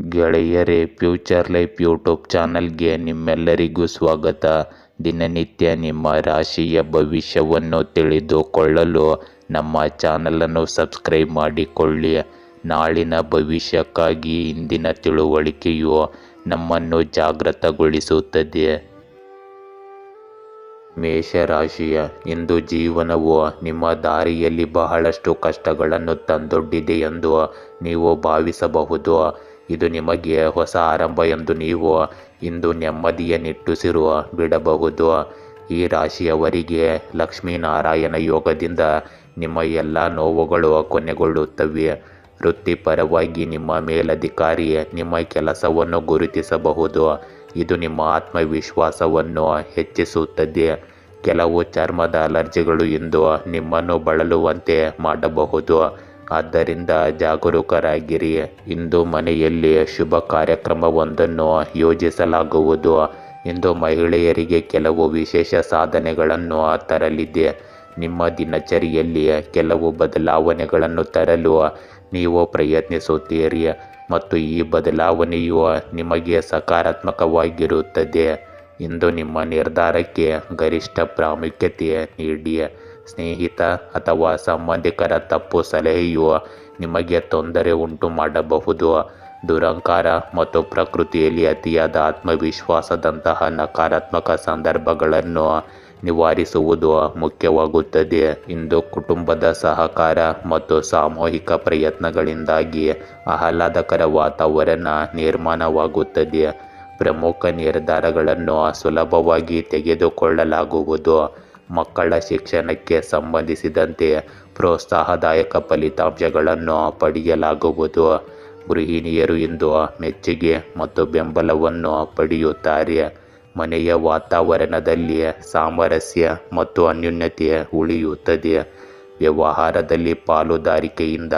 ಗೆಳೆಯರೇ, future life YouTube ಚಾನಲ್ಗೆ ನಿಮ್ಮೆಲ್ಲರಿಗೂ ಸ್ವಾಗತ. ದಿನನಿತ್ಯ ನಿಮ್ಮ ರಾಶಿಯ ಭವಿಷ್ಯವನ್ನು ತಿಳಿದುಕೊಳ್ಳಲು ನಮ್ಮ ಚಾನಲನ್ನು ಸಬ್ಸ್ಕ್ರೈಬ್ ಮಾಡಿಕೊಳ್ಳಿ. ನಾಳಿನ ಭವಿಷ್ಯಕ್ಕಾಗಿ ಇಂದಿನ ತಿಳುವಳಿಕೆಯು ನಮ್ಮನ್ನು ಜಾಗೃತಗೊಳಿಸುತ್ತದೆ. ಮೇಷರಾಶಿಯ ಇಂದು ಜೀವನವು ನಿಮ್ಮ ದಾರಿಯಲ್ಲಿ ಬಹಳಷ್ಟು ಕಷ್ಟಗಳನ್ನು ತಂದೊಡ್ಡಿದೆ ಎಂದು ನೀವು ಭಾವಿಸಬಹುದು. ಇದು ನಿಮಗೆ ಹೊಸ ಆರಂಭ ಎಂದು ನೀವು ಇಂದು ನೆಮ್ಮದಿಯ ನಿಟ್ಟುಸಿರು ಬಿಡಬಹುದು. ಈ ರಾಶಿಯವರಿಗೆ ಲಕ್ಷ್ಮೀನಾರಾಯಣ ಯೋಗದಿಂದ ನಿಮ್ಮ ಎಲ್ಲ ನೋವುಗಳು ಕೊನೆಗೊಳ್ಳುತ್ತವೆ. ವೃತ್ತಿಪರವಾಗಿ ನಿಮ್ಮ ಮೇಲಧಿಕಾರಿ ನಿಮ್ಮ ಕೆಲಸವನ್ನು ಗುರುತಿಸಬಹುದು. ಇದು ನಿಮ್ಮ ಆತ್ಮವಿಶ್ವಾಸವನ್ನು ಹೆಚ್ಚಿಸುತ್ತದೆ. ಕೆಲವು ಚರ್ಮದ ಅಲರ್ಜಿಗಳು ಇಂದು ನಿಮ್ಮನ್ನು ಬಳಲುವಂತೆ ಮಾಡಬಹುದು. ಆದ್ದರಿಂದ ಜಾಗರೂಕರಾಗಿರಿ. ಇಂದು ಮನೆಯಲ್ಲಿ ಶುಭ ಕಾರ್ಯಕ್ರಮವೊಂದನ್ನು ಯೋಜಿಸಲಾಗುವುದು. ಇಂದು ಮಹಿಳೆಯರಿಗೆ ಕೆಲವು ವಿಶೇಷ ಸಾಧನೆಗಳನ್ನು ತರಲಿದೆ. ನಿಮ್ಮ ದಿನಚರಿಯಲ್ಲಿ ಕೆಲವು ಬದಲಾವಣೆಗಳನ್ನು ತರಲು ನೀವು ಪ್ರಯತ್ನಿಸುತ್ತೀರಿ ಮತ್ತು ಈ ಬದಲಾವಣೆಯು ನಿಮಗೆ ಸಕಾರಾತ್ಮಕವಾಗಿರುತ್ತದೆ. ಇಂದು ನಿಮ್ಮ ನಿರ್ಧಾರಕ್ಕೆ ಗರಿಷ್ಠ ಪ್ರಾಮುಖ್ಯತೆ ನೀಡಿ. ಸ್ನೇಹಿತ ಅಥವಾ ಸಂಬಂಧಿಕರ ತಪ್ಪು ಸಲಹೆಯು ನಿಮಗೆ ತೊಂದರೆ ಉಂಟು ಮಾಡಬಹುದು. ದುರಹಂಕಾರ ಮತ್ತು ಪ್ರಕೃತಿಯಲ್ಲಿ ಅತಿಯಾದ ಆತ್ಮವಿಶ್ವಾಸದಂತಹ ನಕಾರಾತ್ಮಕ ಸಂದರ್ಭಗಳನ್ನು ನಿವಾರಿಸುವುದು ಮುಖ್ಯವಾಗುತ್ತದೆ. ಇಂದು ಕುಟುಂಬದ ಸಹಕಾರ ಮತ್ತು ಸಾಮೂಹಿಕ ಪ್ರಯತ್ನಗಳಿಂದಾಗಿ ಆಹ್ಲಾದಕರ ವಾತಾವರಣ ನಿರ್ಮಾಣವಾಗುತ್ತದೆ. ಪ್ರಮುಖ ನಿರ್ಧಾರಗಳನ್ನು ಸುಲಭವಾಗಿ ತೆಗೆದುಕೊಳ್ಳಲಾಗುವುದು. ಮಕ್ಕಳ ಶಿಕ್ಷಣಕ್ಕೆ ಸಂಬಂಧಿಸಿದಂತೆ ಪ್ರೋತ್ಸಾಹದಾಯಕ ಫಲಿತಾಂಶಗಳನ್ನು ಪಡೆಯಲಾಗುವುದು. ಗೃಹಿಣಿಯರು ಇಂದು ಮೆಚ್ಚುಗೆ ಮತ್ತು ಬೆಂಬಲವನ್ನು ಪಡೆಯುತ್ತಾರೆ. ಮನೆಯ ವಾತಾವರಣದಲ್ಲಿ ಸಾಮರಸ್ಯ ಮತ್ತು ಅನ್ಯೋನ್ಯತೆ ಉಳಿಯುತ್ತದೆ. ವ್ಯವಹಾರದಲ್ಲಿ ಪಾಲುದಾರಿಕೆಯಿಂದ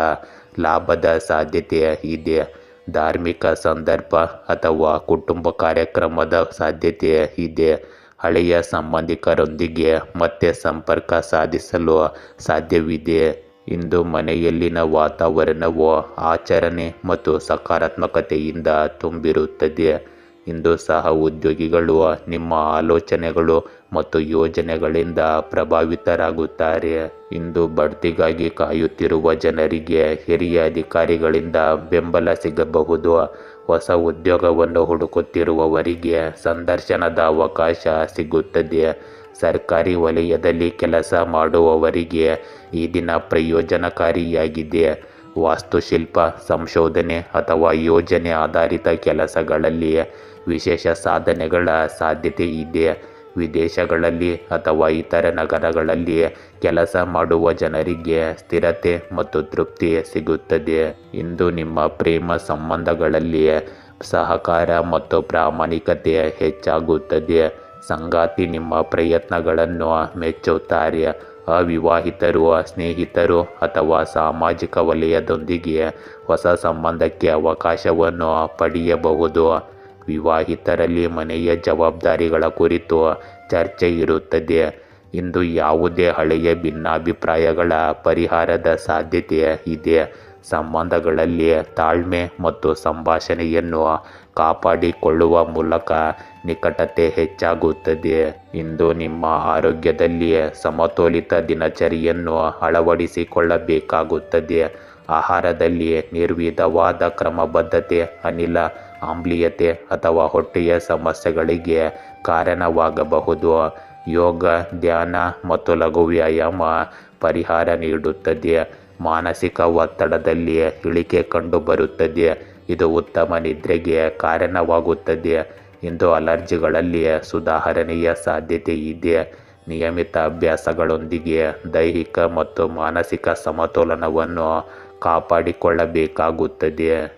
ಲಾಭದ ಸಾಧ್ಯತೆ ಇದೆ. ಧಾರ್ಮಿಕ ಸಂದರ್ಭ ಅಥವಾ ಕುಟುಂಬ ಕಾರ್ಯಕ್ರಮದ ಸಾಧ್ಯತೆ ಇದೆ. ಹಳೆಯ ಸಂಬಂಧಿಕರೊಂದಿಗೆ ಮತ್ತೆ ಸಂಪರ್ಕ ಸಾಧಿಸಲು ಸಾಧ್ಯವಿದೆ. ಇಂದು ಮನೆಯಲ್ಲಿನ ವಾತಾವರಣವು ಆಚರಣೆ ಮತ್ತು ಸಕಾರಾತ್ಮಕತೆಯಿಂದ ತುಂಬಿರುತ್ತದೆ. ಇಂದು ಸಹ ಉದ್ಯೋಗಿಗಳು ನಿಮ್ಮ ಆಲೋಚನೆಗಳು ಮತ್ತು ಯೋಜನೆಗಳಿಂದ ಪ್ರಭಾವಿತರಾಗುತ್ತಾರೆ. ಇಂದು ಬಡ್ತಿಗಾಗಿ ಕಾಯುತ್ತಿರುವ ಜನರಿಗೆ ಹಿರಿಯ ಅಧಿಕಾರಿಗಳಿಂದ ಬೆಂಬಲ ಸಿಗಬಹುದು. ಹೊಸ ಉದ್ಯೋಗವನ್ನು ಹುಡುಕುತ್ತಿರುವವರಿಗೆ ಸಂದರ್ಶನದ ಅವಕಾಶ ಸಿಗುತ್ತದೆ. ಸರ್ಕಾರಿ ವಲಯದಲ್ಲಿ ಕೆಲಸ ಮಾಡುವವರಿಗೆ ಈ ದಿನ ಪ್ರಯೋಜನಕಾರಿಯಾಗಿದೆ. ವಾಸ್ತುಶಿಲ್ಪ, ಸಂಶೋಧನೆ ಅಥವಾ ಯೋಜನೆ ಆಧಾರಿತ ಕೆಲಸಗಳಲ್ಲಿ ವಿಶೇಷ ಸಾಧನೆಗಳ ಸಾಧ್ಯತೆ ಇದೆ. ವಿದೇಶಗಳಲ್ಲಿ ಅಥವಾ ಇತರ ನಗರಗಳಲ್ಲಿ ಕೆಲಸ ಮಾಡುವ ಜನರಿಗೆ ಸ್ಥಿರತೆ ಮತ್ತು ತೃಪ್ತಿ ಸಿಗುತ್ತದೆ. ಇಂದು ನಿಮ್ಮ ಪ್ರೇಮ ಸಂಬಂಧಗಳಲ್ಲಿ ಸಹಕಾರ ಮತ್ತು ಪ್ರಾಮಾಣಿಕತೆ ಹೆಚ್ಚಾಗುತ್ತದೆ. ಸಂಗಾತಿ ನಿಮ್ಮ ಪ್ರಯತ್ನಗಳನ್ನು ಮೆಚ್ಚುತ್ತಾರೆ. ಅವಿವಾಹಿತರು ಸ್ನೇಹಿತರು ಅಥವಾ ಸಾಮಾಜಿಕ ವಲಯದೊಂದಿಗೆ ಹೊಸ ಸಂಬಂಧಕ್ಕೆ ಅವಕಾಶವನ್ನು ಪಡೆಯಬಹುದು. ವಿವಾಹಿತರಲ್ಲಿ ಮನೆಯ ಜವಾಬ್ದಾರಿಗಳ ಕುರಿತು ಚರ್ಚೆ ಇರುತ್ತದೆ. ಇಂದು ಯಾವುದೇ ಹಳೆಯ ಭಿನ್ನಾಭಿಪ್ರಾಯಗಳ ಪರಿಹಾರದ ಸಾಧ್ಯತೆ ಇದೆ. ಸಂಬಂಧಗಳಲ್ಲಿ ತಾಳ್ಮೆ ಮತ್ತು ಸಂಭಾಷಣೆಯನ್ನು ಕಾಪಾಡಿಕೊಳ್ಳುವ ಮೂಲಕ ನಿಕಟತೆ ಹೆಚ್ಚಾಗುತ್ತದೆ. ಇಂದು ನಿಮ್ಮ ಆರೋಗ್ಯದಲ್ಲಿ ಸಮತೋಲಿತ ದಿನಚರಿಯನ್ನು ಅಳವಡಿಸಿಕೊಳ್ಳಬೇಕಾಗುತ್ತದೆ. ಆಹಾರದಲ್ಲಿ ನಿರ್ವಿಧವಾದ ಕ್ರಮಬದ್ಧತೆ ಅನಿಲ ಆಮ್ಲೀಯತೆ ಅಥವಾ ಹೊಟ್ಟೆಯ ಸಮಸ್ಯೆಗಳಿಗೆ ಕಾರಣವಾಗಬಹುದು. ಯೋಗ, ಧ್ಯಾನ ಮತ್ತು ಲಘು ವ್ಯಾಯಾಮ ಪರಿಹಾರ ನೀಡುತ್ತದೆ. ಮಾನಸಿಕ ಒತ್ತಡದಲ್ಲಿ ಇಳಿಕೆ ಕಂಡುಬರುತ್ತದೆ. ಇದು ಉತ್ತಮ ನಿದ್ರೆಗೆ ಕಾರಣವಾಗುತ್ತದೆ. ಇಂದು ಅಲರ್ಜಿಗಳಲ್ಲಿ ಸುಧಾರಣೆಯ ಸಾಧ್ಯತೆ ಇದೆ. ನಿಯಮಿತ ಅಭ್ಯಾಸಗಳೊಂದಿಗೆ ದೈಹಿಕ ಮತ್ತು ಮಾನಸಿಕ ಸಮತೋಲನವನ್ನು ಕಾಪಾಡಿಕೊಳ್ಳಬೇಕಾಗುತ್ತದೆ.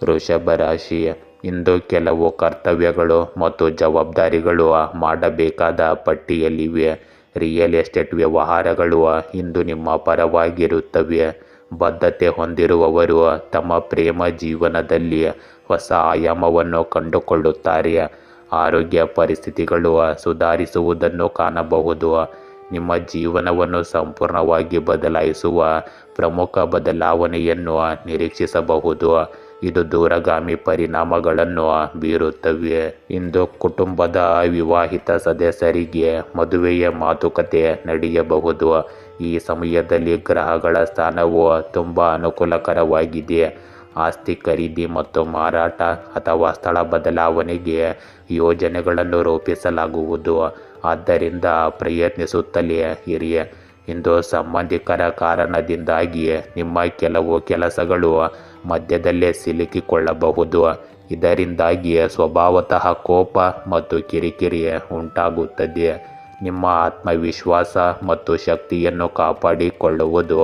ವೃಷಭ ರಾಶಿ ಇಂದು ಕೆಲವು ಕರ್ತವ್ಯಗಳು ಮತ್ತು ಜವಾಬ್ದಾರಿಗಳು ಮಾಡಬೇಕಾದ ಪಟ್ಟಿಯಲ್ಲಿವೆ. ರಿಯಲ್ ಎಸ್ಟೇಟ್ ವ್ಯವಹಾರಗಳು ಇಂದು ನಿಮ್ಮ ಪರವಾಗಿರುತ್ತವೆ. ಬದ್ಧತೆ ಹೊಂದಿರುವವರು ತಮ್ಮ ಪ್ರೇಮ ಜೀವನದಲ್ಲಿ ಹೊಸ ಆಯಾಮವನ್ನು ಕಂಡುಕೊಳ್ಳುತ್ತಾರೆ. ಆರೋಗ್ಯ ಪರಿಸ್ಥಿತಿಗಳು ಸುಧಾರಿಸುವುದನ್ನು ಕಾಣಬಹುದು. ನಿಮ್ಮ ಜೀವನವನ್ನು ಸಂಪೂರ್ಣವಾಗಿ ಬದಲಾಯಿಸುವ ಪ್ರಮುಖ ಬದಲಾವಣೆಯನ್ನು ನಿರೀಕ್ಷಿಸಬಹುದು. ಇದು ದೂರಗಾಮಿ ಪರಿಣಾಮಗಳನ್ನು ಬೀರುತ್ತವೆ. ಇಂದು ಕುಟುಂಬದ ಅವಿವಾಹಿತ ಸದಸ್ಯರಿಗೆ ಮದುವೆಯ ಮಾತುಕತೆ ನಡೆಯಬಹುದು. ಈ ಸಮಯದಲ್ಲಿ ಗ್ರಹಗಳ ಸ್ಥಾನವು ತುಂಬ ಅನುಕೂಲಕರವಾಗಿದೆ. ಆಸ್ತಿ ಖರೀದಿ ಮತ್ತು ಮಾರಾಟ ಅಥವಾ ಸ್ಥಳ ಬದಲಾವಣೆಗೆ ಯೋಜನೆಗಳನ್ನು ರೂಪಿಸಲಾಗುವುದು. ಆದ್ದರಿಂದ ಪ್ರಯತ್ನಿಸುತ್ತಲೇ ಇರಿ. ಇಂದು ಸಂಬಂಧಿಕರ ಕಾರಣದಿಂದಾಗಿ ನಿಮ್ಮ ಕೆಲವು ಕೆಲಸಗಳು ಮಧ್ಯದಲ್ಲೇ ಸಿಲುಕಿಕೊಳ್ಳಬಹುದು. ಇದರಿಂದಾಗಿ ಸ್ವಭಾವತಃ ಕೋಪ ಮತ್ತು ಕಿರಿಕಿರಿ ಉಂಟಾಗುತ್ತದೆ. ನಿಮ್ಮ ಆತ್ಮವಿಶ್ವಾಸ ಮತ್ತು ಶಕ್ತಿಯನ್ನು ಕಾಪಾಡಿಕೊಳ್ಳುವುದು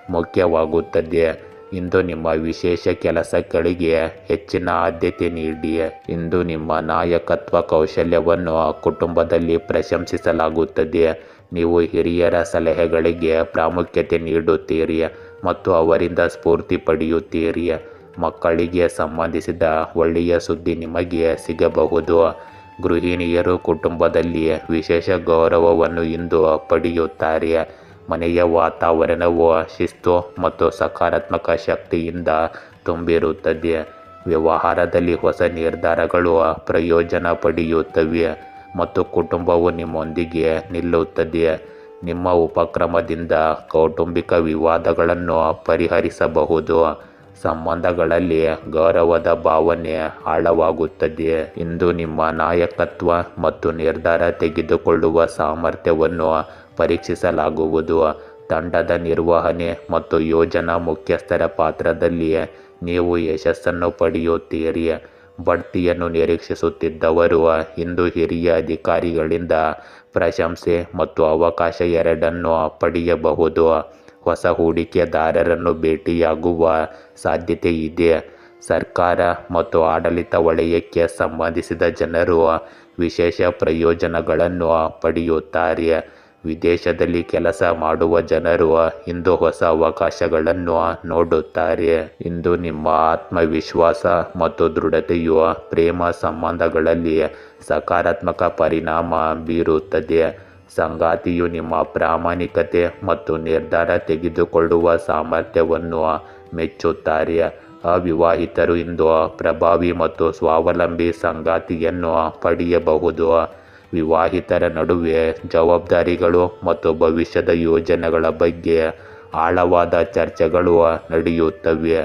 ಮುಖ್ಯವಾಗುತ್ತದೆ. ಇಂದು ನಿಮ್ಮ ವಿಶೇಷ ಕೆಲಸಗಳಿಗೆ ಹೆಚ್ಚಿನ ಆದ್ಯತೆ ನೀಡಿ. ಇಂದು ನಿಮ್ಮ ನಾಯಕತ್ವ ಕೌಶಲ್ಯವನ್ನು ಕುಟುಂಬದಲ್ಲಿ ಪ್ರಶಂಸಿಸಲಾಗುತ್ತದೆ. ನೀವು ಹಿರಿಯರ ಸಲಹೆಗಳಿಗೆ ಪ್ರಾಮುಖ್ಯತೆ ನೀಡುತ್ತೀರಿ ಮತ್ತು ಅವರಿಂದ ಸ್ಫೂರ್ತಿ ಪಡೆಯುತ್ತೀರಿ. ಮಕ್ಕಳಿಗೆ ಸಂಬಂಧಿಸಿದ ಒಳ್ಳೆಯ ಸುದ್ದಿ ನಿಮಗೆ ಸಿಗಬಹುದು. ಗೃಹಿಣಿಯರು ಕುಟುಂಬದಲ್ಲಿ ವಿಶೇಷ ಗೌರವವನ್ನು ಇಂದು ಪಡೆಯುತ್ತಾರೆ. ಮನೆಯ ವಾತಾವರಣವು ಶಿಸ್ತು ಮತ್ತು ಸಕಾರಾತ್ಮಕ ಶಕ್ತಿಯಿಂದ ತುಂಬಿರುತ್ತದೆ. ವ್ಯವಹಾರದಲ್ಲಿ ಹೊಸ ನಿರ್ಧಾರಗಳು ಪ್ರಯೋಜನ ಪಡೆಯುತ್ತವೆ ಮತ್ತು ಕುಟುಂಬವು ನಿಮ್ಮೊಂದಿಗೆ ನಿಲ್ಲುತ್ತದೆ. ನಿಮ್ಮ ಉಪಕ್ರಮದಿಂದ ಕೌಟುಂಬಿಕ ವಿವಾದಗಳನ್ನು ಪರಿಹರಿಸಬಹುದು. ಸಂಬಂಧಗಳಲ್ಲಿ ಗೌರವದ ಭಾವನೆ ಆಳವಾಗುತ್ತದೆ. ಇಂದು ನಿಮ್ಮ ನಾಯಕತ್ವ ಮತ್ತು ನಿರ್ಧಾರ ತೆಗೆದುಕೊಳ್ಳುವ ಸಾಮರ್ಥ್ಯವನ್ನು ಪರೀಕ್ಷಿಸಲಾಗುವುದು. ತಂಡದ ನಿರ್ವಹಣೆ ಮತ್ತು ಯೋಜನಾ ಮುಖ್ಯಸ್ಥರ ಪಾತ್ರದಲ್ಲಿ ನೀವು ಯಶಸ್ಸನ್ನು ಪಡೆಯುತ್ತೀರಿ. ಬಡ್ತಿಯನ್ನು ನಿರೀಕ್ಷಿಸುತ್ತಿದ್ದವರು ಇಂದು ಹಿರಿಯ ಅಧಿಕಾರಿಗಳಿಂದ ಪ್ರಶಂಸೆ ಮತ್ತು ಅವಕಾಶ ಎರಡನ್ನೂ ಪಡೆಯಬಹುದು. ಹೊಸ ಹೂಡಿಕೆದಾರರನ್ನು ಭೇಟಿಯಾಗುವ ಸಾಧ್ಯತೆ ಇದೆ. ಸರ್ಕಾರ ಮತ್ತು ಆಡಳಿತ ವಲಯಕ್ಕೆ ಸಂಬಂಧಿಸಿದ ಜನರು ವಿಶೇಷ ಪ್ರಯೋಜನಗಳನ್ನು ಪಡೆಯುತ್ತಾರೆ. ವಿದೇಶದಲ್ಲಿ ಕೆಲಸ ಮಾಡುವ ಜನರು ಇಂದು ಹೊಸ ಅವಕಾಶಗಳನ್ನು ನೋಡುತ್ತಾರೆ. ಇಂದು ನಿಮ್ಮ ಆತ್ಮವಿಶ್ವಾಸ ಮತ್ತು ದೃಢತೆಯು ಪ್ರೇಮ ಸಂಬಂಧಗಳಲ್ಲಿ ಸಕಾರಾತ್ಮಕ ಪರಿಣಾಮ ಬೀರುತ್ತದೆ. ಸಂಗಾತಿಯು ನಿಮ್ಮ ಪ್ರಾಮಾಣಿಕತೆ ಮತ್ತು ನಿರ್ಧಾರ ತೆಗೆದುಕೊಳ್ಳುವ ಸಾಮರ್ಥ್ಯವನ್ನು ಮೆಚ್ಚುತ್ತಾರೆ. ಅವಿವಾಹಿತರು ಇಂದು ಪ್ರಭಾವಿ ಮತ್ತು ಸ್ವಾವಲಂಬಿ ಸಂಗಾತಿಯನ್ನು ಪಡೆಯಬಹುದು. ವಿವಾಹಿತರ ನಡುವೆ ಜವಾಬ್ದಾರಿಗಳು ಮತ್ತು ಭವಿಷ್ಯದ ಯೋಜನೆಗಳ ಬಗ್ಗೆ ಆಳವಾದ ಚರ್ಚೆಗಳು ನಡೆಯುತ್ತವೆ.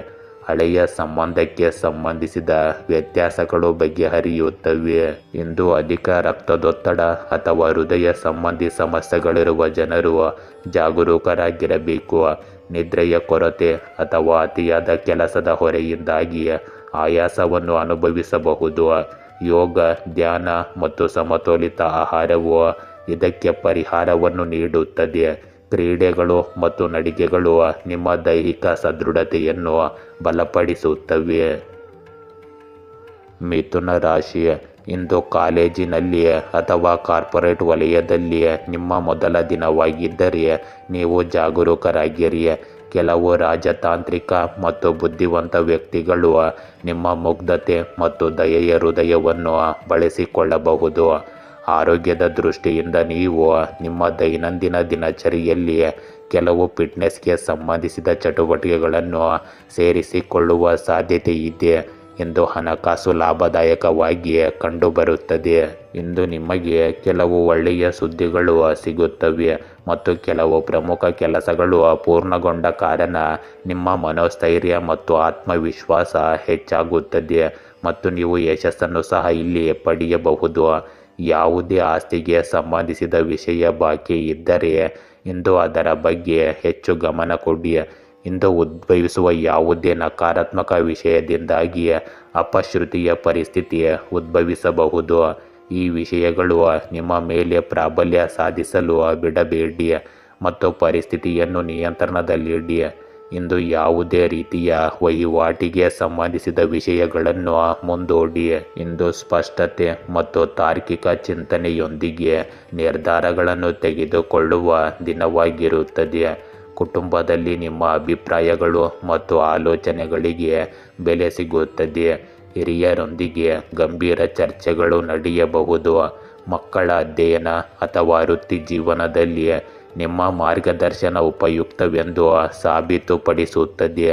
ಹಳೆಯ ಸಂಬಂಧಕ್ಕೆ ಸಂಬಂಧಿಸಿದ ವ್ಯತ್ಯಾಸಗಳು ಬಗೆಹರಿಯುತ್ತವೆ. ಇಂದು ಅಧಿಕ ರಕ್ತದೊತ್ತಡ ಅಥವಾ ಹೃದಯ ಸಂಬಂಧಿ ಸಮಸ್ಯೆಗಳಿರುವ ಜನರು ಜಾಗರೂಕರಾಗಿರಬೇಕು. ನಿದ್ರೆಯ ಕೊರತೆ ಅಥವಾ ಅತಿಯಾದ ಕೆಲಸದ ಹೊರೆಯಿಂದಾಗಿ ಆಯಾಸವನ್ನು ಅನುಭವಿಸಬಹುದು. ಯೋಗ, ಧ್ಯಾನ ಮತ್ತು ಸಮತೋಲಿತ ಆಹಾರವು ಇದಕ್ಕೆ ಪರಿಹಾರವನ್ನು ನೀಡುತ್ತದೆ. ಕ್ರೀಡೆಗಳು ಮತ್ತು ನಡಿಗೆಗಳು ನಿಮ್ಮ ದೈಹಿಕ ಸದೃಢತೆಯನ್ನು ಬಲಪಡಿಸುತ್ತವೆ. ಮಿಥುನ ರಾಶಿ, ಇಂದು ಕಾಲೇಜಿನಲ್ಲಿ ಅಥವಾ ಕಾರ್ಪೊರೇಟ್ ವಲಯದಲ್ಲಿ ನಿಮ್ಮ ಮೊದಲ ದಿನವಾಗಿದ್ದರೆ ನೀವು ಜಾಗರೂಕರಾಗಿರಿ. ಕೆಲವು ರಾಜತಾಂತ್ರಿಕ ಮತ್ತು ಬುದ್ಧಿವಂತ ವ್ಯಕ್ತಿಗಳು ನಿಮ್ಮ ಮುಗ್ಧತೆ ಮತ್ತು ದಯೆಯ ಹೃದಯವನ್ನು ಬಳಸಿಕೊಳ್ಳಬಹುದು. ಆರೋಗ್ಯದ ದೃಷ್ಟಿಯಿಂದ ನೀವು ನಿಮ್ಮ ದೈನಂದಿನ ದಿನಚರಿಯಲ್ಲಿ ಕೆಲವು ಫಿಟ್ನೆಸ್ಗೆ ಸಂಬಂಧಿಸಿದ ಚಟುವಟಿಕೆಗಳನ್ನು ಸೇರಿಸಿಕೊಳ್ಳುವ ಸಾಧ್ಯತೆ ಇದೆ. ಇಂದು ಹಣಕಾಸು ಲಾಭದಾಯಕವಾಗಿ ಕಂಡುಬರುತ್ತದೆ. ಇಂದು ನಿಮಗೆ ಕೆಲವು ಒಳ್ಳೆಯ ಸುದ್ದಿಗಳು ಸಿಗುತ್ತವೆ ಮತ್ತು ಕೆಲವು ಪ್ರಮುಖ ಕೆಲಸಗಳು ಪೂರ್ಣಗೊಂಡ ಕಾರಣ ನಿಮ್ಮ ಮನೋಸ್ಥೈರ್ಯ ಮತ್ತು ಆತ್ಮವಿಶ್ವಾಸ ಹೆಚ್ಚಾಗುತ್ತದೆ ಮತ್ತು ನೀವು ಯಶಸ್ಸನ್ನು ಸಹ ಇಲ್ಲಿ ಪಡೆಯಬಹುದು. ಯಾವುದೇ ಆಸ್ತಿಗೆ ಸಂಬಂಧಿಸಿದ ವಿಷಯ ಬಾಕಿ ಇದ್ದರೆ ಇಂದು ಅದರ ಬಗ್ಗೆ ಹೆಚ್ಚು ಗಮನ ಕೊಡಿ. ಇಂದು ಉದ್ಭವಿಸುವ ಯಾವುದೇ ನಕಾರಾತ್ಮಕ ವಿಷಯದಿಂದಾಗಿ ಅಪಶ್ರುತಿಯ ಪರಿಸ್ಥಿತಿ ಉದ್ಭವಿಸಬಹುದು. ಈ ವಿಷಯಗಳು ನಿಮ್ಮ ಮೇಲೆ ಪ್ರಾಬಲ್ಯ ಸಾಧಿಸಲು ಬಿಡಬೇಡಿ ಮತ್ತು ಪರಿಸ್ಥಿತಿಯನ್ನು ನಿಯಂತ್ರಣದಲ್ಲಿಡಿ. ಇಂದು ಯಾವುದೇ ರೀತಿಯ ವಹಿವಾಟಿಗೆ ಸಂಬಂಧಿಸಿದ ವಿಷಯಗಳನ್ನು ಮುಂದೂಡಿ. ಇಂದು ಸ್ಪಷ್ಟತೆ ಮತ್ತು ತಾರ್ಕಿಕ ಚಿಂತನೆಯೊಂದಿಗೆ ನಿರ್ಧಾರಗಳನ್ನು ತೆಗೆದುಕೊಳ್ಳುವ ದಿನವಾಗಿರುತ್ತದೆ. ಕುಟುಂಬದಲ್ಲಿ ನಿಮ್ಮ ಅಭಿಪ್ರಾಯಗಳು ಮತ್ತು ಆಲೋಚನೆಗಳಿಗೆ ಬೆಲೆ ಸಿಗುತ್ತದೆ. ಹಿರಿಯರೊಂದಿಗೆ ಗಂಭೀರ ಚರ್ಚೆಗಳು ನಡೆಯಬಹುದು. ಮಕ್ಕಳ ಅಧ್ಯಯನ ಅಥವಾ ವೃತ್ತಿ ಜೀವನದಲ್ಲಿ ನಿಮ್ಮ ಮಾರ್ಗದರ್ಶನ ಉಪಯುಕ್ತವೆಂದು ಸಾಬೀತುಪಡಿಸುತ್ತದೆ.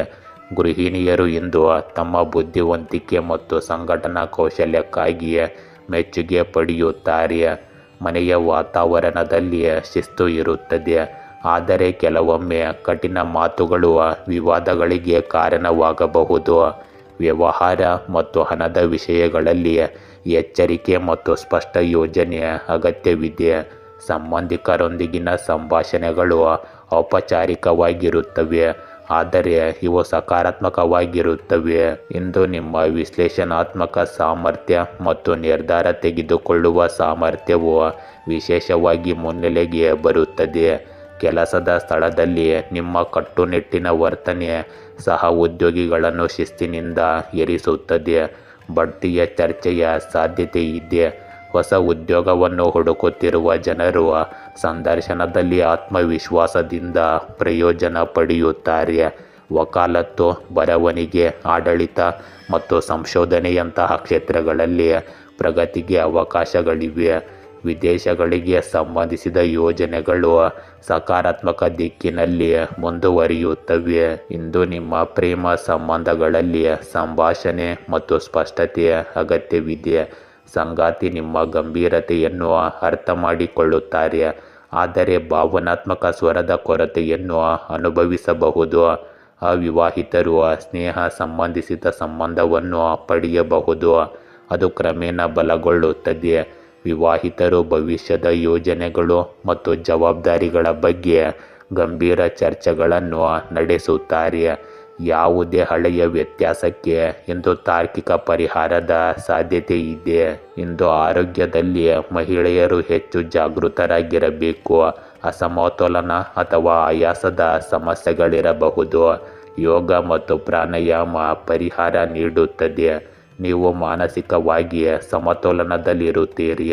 ಗೃಹಿಣಿಯರು ಇಂದು ತಮ್ಮ ಬುದ್ಧಿವಂತಿಕೆ ಮತ್ತು ಸಂಘಟನಾ ಕೌಶಲ್ಯಕ್ಕಾಗಿ ಮೆಚ್ಚುಗೆ ಪಡೆಯುತ್ತಾರೆ. ಮನೆಯ ವಾತಾವರಣದಲ್ಲಿ ಶಿಸ್ತು ಇರುತ್ತದೆ, ಆದರೆ ಕೆಲವೊಮ್ಮೆ ಕಠಿಣ ಮಾತುಗಳು ವಿವಾದಗಳಿಗೆ ಕಾರಣವಾಗಬಹುದು. ವ್ಯವಹಾರ ಮತ್ತು ಹಣದ ವಿಷಯಗಳಲ್ಲಿ ಎಚ್ಚರಿಕೆ ಮತ್ತು ಸ್ಪಷ್ಟ ಯೋಜನೆ ಅಗತ್ಯವಿದೆ. ಸಂಬಂಧಿಕರೊಂದಿಗಿನ ಸಂಭಾಷಣೆಗಳು ಔಪಚಾರಿಕವಾಗಿರುತ್ತವೆ, ಆದರೆ ಇವು ಸಕಾರಾತ್ಮಕವಾಗಿರುತ್ತವೆ. ಇಂದು ನಿಮ್ಮ ವಿಶ್ಲೇಷಣಾತ್ಮಕ ಸಾಮರ್ಥ್ಯ ಮತ್ತು ನಿರ್ಧಾರ ತೆಗೆದುಕೊಳ್ಳುವ ಸಾಮರ್ಥ್ಯವು ವಿಶೇಷವಾಗಿ ಮುನ್ನೆಲೆಗೆ ಬರುತ್ತದೆ. ಕೆಲಸದ ಸ್ಥಳದಲ್ಲಿ ನಿಮ್ಮ ಕಟ್ಟುನಿಟ್ಟಿನ ವರ್ತನೆ ಸಹ ಉದ್ಯೋಗಿಗಳನ್ನು ಶಿಸ್ತಿನಿಂದ ಇರಿಸುತ್ತದೆ. ಬಡ್ತಿಯ ಚರ್ಚೆಯ ಸಾಧ್ಯತೆ ಇದೆ. ಹೊಸ ಉದ್ಯೋಗವನ್ನು ಹುಡುಕುತ್ತಿರುವ ಜನರು ಸಂದರ್ಶನದಲ್ಲಿ ಆತ್ಮವಿಶ್ವಾಸದಿಂದ ಪ್ರಯೋಜನ ಪಡೆಯುತ್ತಾರೆ. ವಕಾಲತ್ತು, ಬರವಣಿಗೆ, ಆಡಳಿತ ಮತ್ತು ಸಂಶೋಧನೆಯಂತಹ ಕ್ಷೇತ್ರಗಳಲ್ಲಿ ಪ್ರಗತಿಗೆ ಅವಕಾಶಗಳಿವೆ. ವಿದೇಶಗಳಿಗೆ ಸಂಬಂಧಿಸಿದ ಯೋಜನೆಗಳು ಸಕಾರಾತ್ಮಕ ದಿಕ್ಕಿನಲ್ಲಿ ಮುಂದುವರಿಯುತ್ತವೆ. ಇಂದು ನಿಮ್ಮ ಪ್ರೇಮ ಸಂಬಂಧಗಳಲ್ಲಿ ಸಂಭಾಷಣೆ ಮತ್ತು ಸ್ಪಷ್ಟತೆಯ ಅಗತ್ಯವಿದೆ. ಸಂಗಾತಿ ನಿಮ್ಮ ಗಂಭೀರತೆಯನ್ನು ಅರ್ಥ ಮಾಡಿಕೊಳ್ಳುತ್ತಾರೆ, ಆದರೆ ಭಾವನಾತ್ಮಕ ಸ್ವರದ ಕೊರತೆಯನ್ನು ಅನುಭವಿಸಬಹುದು. ಅವಿವಾಹಿತರು ಸ್ನೇಹ ಸಂಬಂಧಿಸಿದ ಸಂಬಂಧವನ್ನು ಪಡೆಯಬಹುದು, ಅದು ಕ್ರಮೇಣ ಬಲಗೊಳ್ಳುತ್ತದೆ. ವಿವಾಹಿತರು ಭವಿಷ್ಯದ ಯೋಜನೆಗಳು ಮತ್ತು ಜವಾಬ್ದಾರಿಗಳ ಬಗ್ಗೆ ಗಂಭೀರ ಚರ್ಚೆಗಳನ್ನು ನಡೆಸುತ್ತಾರೆ. ಯಾವುದೇ ಹಳೆಯ ವ್ಯತ್ಯಾಸಕ್ಕೆ ಇಂದು ತಾರ್ಕಿಕ ಪರಿಹಾರದ ಸಾಧ್ಯತೆ ಇದೆ. ಇಂದು ಆರೋಗ್ಯದಲ್ಲಿ ಮಹಿಳೆಯರು ಹೆಚ್ಚು ಜಾಗೃತರಾಗಿರಬೇಕು. ಅಸಮತೋಲನ ಅಥವಾ ಆಯಾಸದ ಸಮಸ್ಯೆಗಳಿರಬಹುದು. ಯೋಗ ಮತ್ತು ಪ್ರಾಣಾಯಾಮ ಪರಿಹಾರ ನೀಡುತ್ತದೆ. ನೀವು ಮಾನಸಿಕವಾಗಿ ಸಮತೋಲನದಲ್ಲಿರುತ್ತೀರಿ,